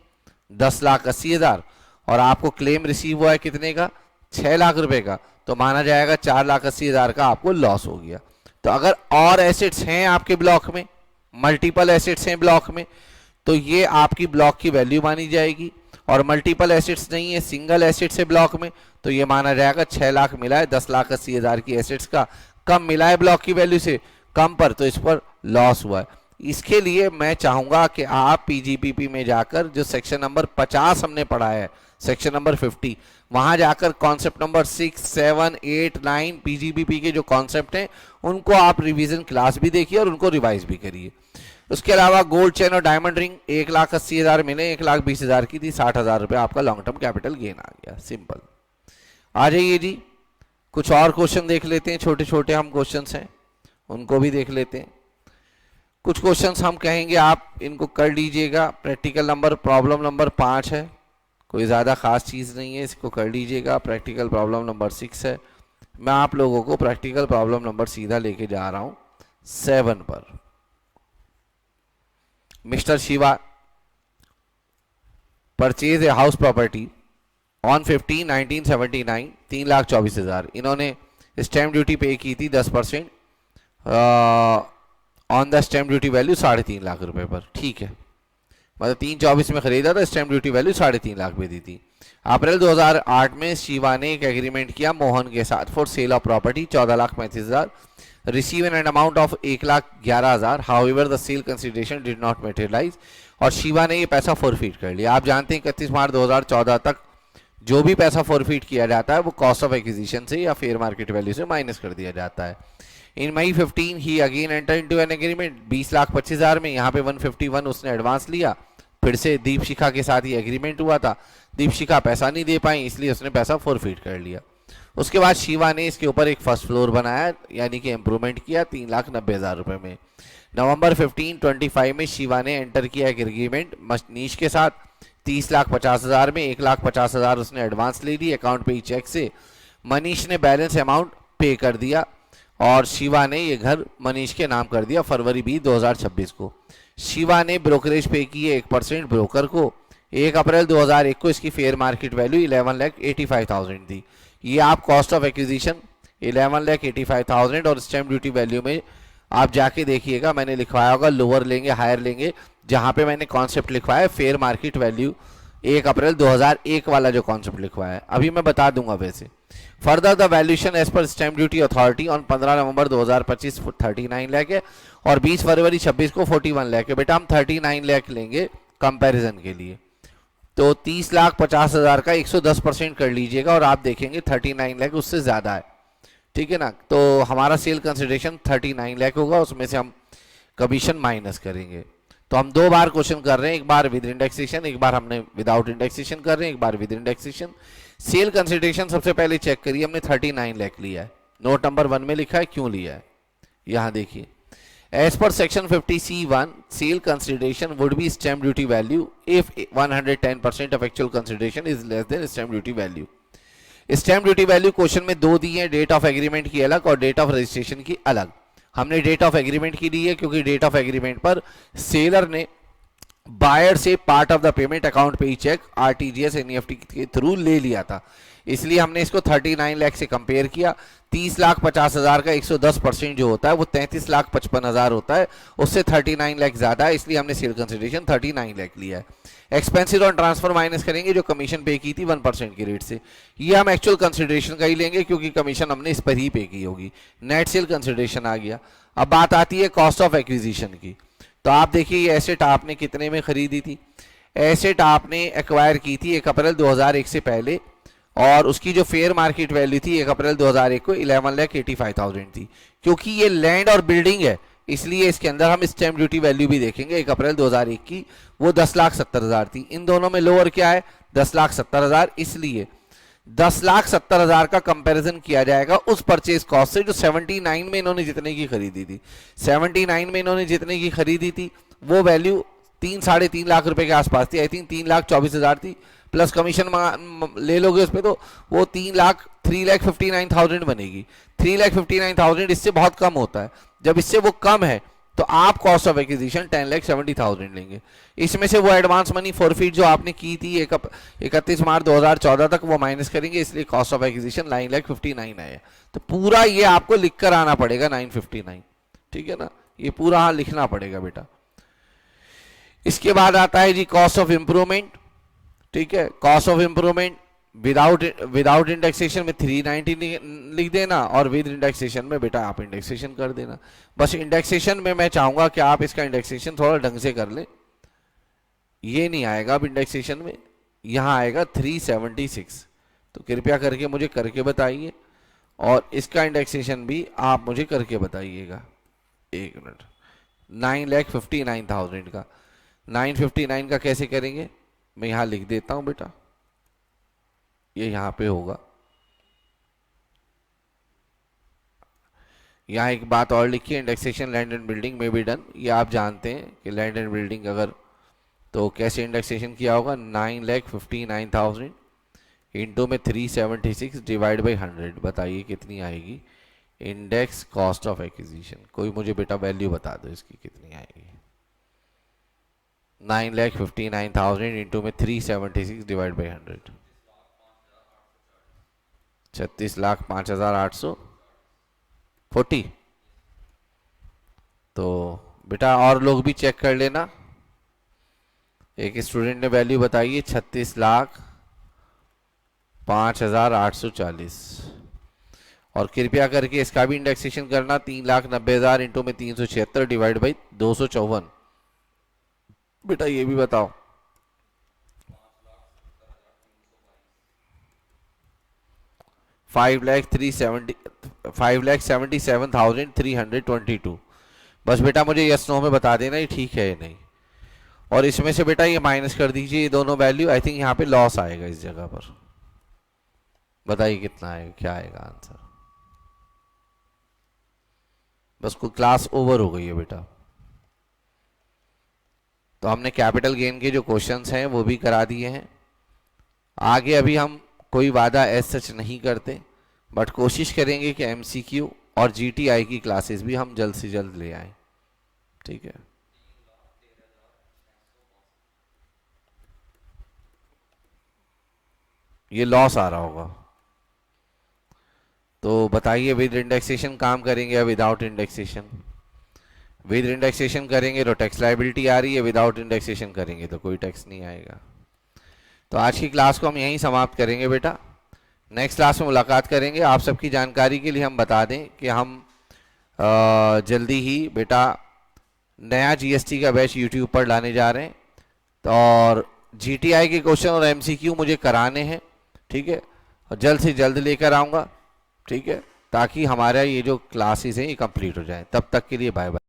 10,80,000, और आपको क्लेम रिसीव हुआ है कितने का? 6 लाख रुपए का, तो माना जाएगा 4,80,000 का आपको लॉस हो गया। तो अगर और एसेट्स हैं आपके ब्लॉक में, मल्टीपल एसेट्स हैं ब्लॉक में, तो ये आपकी ब्लॉक की वैल्यू मानी जाएगी। और मल्टीपल एसेट्स नहीं है, सिंगल एसेट्स है ब्लॉक में, तो ये माना जाएगा 6 लाख मिला है 10,80,000 की एसेट्स का, कम मिला है ब्लॉक की वैल्यू से कम पर, तो इस पर लॉस हुआ है। इसके लिए मैं चाहूंगा कि आप पीजीपीपी में जाकर जो सेक्शन नंबर 50 हमने पढ़ा है, सेक्शन नंबर 50, वहां जाकर कॉन्सेप्ट नंबर 6, 7, 8, 9 पीजीपीपी के जो कॉन्सेप्ट हैं उनको आप रिवीजन क्लास भी देखिए और उनको रिवाइज भी करिए। उसके अलावा गोल्ड चेन और डायमंड रिंग 1,80,000 मिले, 1,20,000 की थी, 60,000 रुपये आपका लॉन्ग टर्म कैपिटल गेन आ गया। सिंपल। आ जाइए जी, कुछ और क्वेश्चन देख लेते हैं, छोटे छोटे हम क्वेश्चन हैं उनको भी देख लेते हैं। कुछ क्वेश्चंस हम कहेंगे आप इनको कर लीजिएगा। प्रैक्टिकल नंबर प्रॉब्लम नंबर 5 है, कोई ज़्यादा खास चीज़ नहीं है, इसको कर लीजिएगा। प्रैक्टिकल प्रॉब्लम नंबर 6 है। मैं आप लोगों को प्रैक्टिकल प्रॉब्लम नंबर सीधा लेके जा रहा हूं 7 पर। Mister Shiva purchase a house property on 15/1979, 3,24,000। इन्होंने स्टैम्प ड्यूटी पे की थी 10%, on the stamp duty value 3.5 lakh रुपए पर। ठीक है, मतलब 3/24 में खरीदा था, स्टैम्प ड्यूटी वैल्यू 3.5 लाख पे दी थी। अप्रैल 2008 में शिवा ने एक एग्रीमेंट किया मोहन के साथ for sale of property 14,35,000, receive an amount of 1,11,000। However the sale consideration did not materialise, और शिवा ने ये पैसा फॉरफिट कर लिया। आप जानते हैं 31 मार्च 2014 तक जो भी पैसा फॉरफिट किया जाता है वो कॉस्ट ऑफ एक्विजिशन से या फेयर मार्केट वैल्यू से माइनस कर दिया जाता है। इन मई 15 he again enter into an agreement 20,25,000 में। यहाँ पे 151 उसने एडवांस लिया, फिर से दीपशिखा के साथ ही एग्रीमेंट हुआ था। दीपशिखा पैसा नहीं दे पाई, इसलिए उसने पैसा फॉरफिट कर लिया। उसके बाद शिवा ने इसके ऊपर एक फर्स्ट फ्लोर बनाया, यानी कि इम्प्रूवमेंट किया 3,90,000 रुपए में। नवंबर 15/25 में शिवा ने एंटर किया एक एग्रीमेंट मनीष के साथ 30,50,000 में। 1,50,000 उसने एडवांस ले ली अकाउंट पे ही चेक से। मनीष ने बैलेंस अमाउंट पे कर दिया और शिवा ने ये घर मनीष के नाम कर दिया फरवरी 2026 को। शिवा ने ब्रोकरेज पे की है 1% ब्रोकर को। 1 अप्रैल 2001 को इसकी फेयर मार्केट वैल्यू 11,85,000 थी। ये आप कॉस्ट ऑफ एक्विजिशन 11,85,000 और स्टैम्प ड्यूटी वैल्यू में आप जाके देखिएगा, मैंने लिखवाया होगा लोअर लेंगे हायर लेंगे। जहां पे मैंने कॉन्सेप्ट लिखवाया है फेयर मार्केट वैल्यू 1 अप्रैल 2001 वाला जो कॉन्सेप्ट लिखवाया है, अभी मैं बता दूंगा। वैसे further the valuation as per stamp duty authority on 15 November 2025 39 lakh है और 20 फरवरी 26 को 41 लाख है। बेटा हम 39 लाख लेंगे कंपैरिजन के लिए, तो 30,50,000 का 110% कर लीजिएगा और आप देखेंगे 39 लाख उससे ज्यादा है। ठीक है ना, तो हमारा सेल कंसिडरेशन 39 लाख होगा, उसमें से हम कमीशन माइनस करेंगे। तो हम 2 बार क्वेश्चन कर रहे हैं, एक बार विद इंडेक्सेशन, एक बार हमने विदाउट इंडेक्सेशन कर रहे हैं, एक बार विद इंडेक्सेशन। सेल कंसिडरेशन सबसे पहले चेक करिए, हमने 39 लाख लिया है, नोट नंबर 1 में लिखा है, क्यों लिया है यहां देखिए। As per section 50C1 sale consideration would be stamp duty value if 110% of actual consideration is less than stamp duty value. Stamp duty value question में 2 दी है, डेट ऑफ एग्रीमेंट की अलग और डेट ऑफ रजिस्ट्रेशन की अलग। हमने date of agreement की ली है क्योंकि डेट ऑफ एग्रीमेंट पर सेलर ने बायर से part of the payment account पे ही चेक आरटीजीएस एनईएफटी के थ्रू ले लिया था, इसलिए हमने इसको 39 लाख से कंपेयर किया। 30,50,000 का 110% जो होता है वो 33,55,000 होता है, उससे 39 लाख ज्यादा है, इसलिए हमने सेल कंसिडरेशन 39 लाख लिया है। एक्सपेंसेस ऑन ट्रांसफर माइनस करेंगे जो कमीशन पे की थी 1% की रेट से, ये हम एक्चुअल कंसिडरेशन का ही लेंगे क्योंकि कमीशन हमने इस पर ही पे की होगी। नेट सेल कंसिडरेशन आ गया। अब बात आती है कॉस्ट ऑफ एक्विजिशन की। तो आप देखिए ये एसेट आपने कितने में खरीदी थी। एसेट आपने एक्वायर की थी 1 अप्रैल 2001 से पहले और उसकी जो फेयर मार्केट वैल्यू थी 1 अप्रैल 2001 को 11,85,000 थी। क्योंकि ये लैंड और बिल्डिंग है इसलिए इसके अंदर हम स्टैम्प ड्यूटी वैल्यू भी देखेंगे। 1 अप्रैल 2001 की वो 10,70,000 थी। इन दोनों में लोअर क्या है 10,70,000, इसलिए 10,70,000 का कंपैरिजन किया जाएगा उस परचेज कॉस्ट से जो 79 में इन्होंने जितने की खरीदी थी। 79 में इन्होंने जितने की खरीदी थी वो वैल्यू 3-3.5 लाख रुपए के आसपास थी। आई थिंक 3,24,000 थी, प्लस कमीशन ले लोगे उस पर तो वो 3,59,000 बनेगी। 3,59,000 इससे बहुत कम होता है। जब इससे वो कम है तो आप कॉस्ट ऑफ एक्विजिशन 10,70,000 लेंगे। इसमें से वो एडवांस मनी फॉरफिट जो आपने की थी 31 मार्च 2014 तक वो माइनस करेंगे, इसलिए कॉस्ट ऑफ एक्विजिशन 9,59,000 आया। तो पूरा ये आपको लिख कर आना पड़ेगा 959, ठीक है ना, ये पूरा हाँ लिखना पड़ेगा बेटा। इसके बाद आता है जी कॉस्ट ऑफ इंप्रूवमेंट। ठीक है, cost of improvement without indexation में 390 लिख देना और विद इंडेक्सेशन में बेटा आप इंडेक्सेशन कर देना। बस इंडेक्सेशन में मैं चाहूंगा कि आप इसका इंडेक्सेशन थोड़ा ढंग से कर लें। ये नहीं आएगा अब इंडेक्सेशन में, यहां आएगा 376। तो कृपया करके मुझे करके बताइए और इसका इंडेक्सेशन भी आप मुझे करके बताइएगा। 1 मिनट। 9,59,000 का 959 का कैसे करेंगे, मैं यहां लिख देता हूं बेटा, ये यहां पे होगा यहाँ एक बात और लिखी है, इंडेक्सेशन लैंड एंड बिल्डिंग में बी डन। ये आप जानते हैं कि लैंड एंड बिल्डिंग अगर तो कैसे इंडेक्सेशन किया होगा, 9,59,000 इंटू में 376 डिवाइड बाई 100। बताइए कितनी आएगी इंडेक्स कॉस्ट ऑफ एक्विजिशन। कोई मुझे बेटा वैल्यू बता दो इसकी कितनी आएगी। 9,59,000 इंटू में 376 डिवाइड बाई 100, 36,05,840। तो बेटा और लोग भी चेक कर लेना। एक स्टूडेंट ने वैल्यू बताई है 36,05,840। और कृपया करके इसका भी इंडेक्सेशन करना, 3,90,000 इंटू में 376 डिवाइड बाई 254। बेटा ये भी बताओ। 5,77,322। बस बेटा मुझे यस नो में बता देना ये ठीक है या नहीं। और इसमें से बेटा ये माइनस कर दीजिए ये दोनों वैल्यू। आई थिंक यहाँ पे लॉस आएगा इस जगह पर। बताइए कितना आएगा, क्या आएगा आंसर। बस कोई क्लास ओवर हो गई है बेटा। तो हमने कैपिटल गेन के जो क्वेश्चंस हैं वो भी करा दिए हैं। आगे अभी हम कोई वादा एज सच नहीं करते, बट कोशिश करेंगे कि एमसीक्यू और जीटीआई की क्लासेस भी हम जल्द से जल्द ले आएं। ठीक है। ये लॉस आ रहा होगा। तो बताइए विद इंडेक्सेशन काम करेंगे या विदाउट इंडेक्सेशन। विद इंडेक्सेशन करेंगे तो टैक्स लायबिलिटी आ रही है, विदाउट इंडेक्सेशन करेंगे तो कोई टैक्स नहीं आएगा। तो आज की क्लास को हम यहीं समाप्त करेंगे बेटा। नेक्स्ट क्लास में मुलाकात करेंगे। आप सबकी जानकारी के लिए हम बता दें कि हम जल्दी ही बेटा नया जीएसटी का बैच यूट्यूब पर लाने जा रहे हैं। तो और जीटीआई के क्वेश्चन और एमसीक्यू मुझे कराने हैं, ठीक है, और जल्द से जल्द लेकर आऊँगा, ठीक है, ताकि हमारा ये जो क्लासेस हैं ये कंप्लीट हो जाए। तब तक के लिए बाय बाय।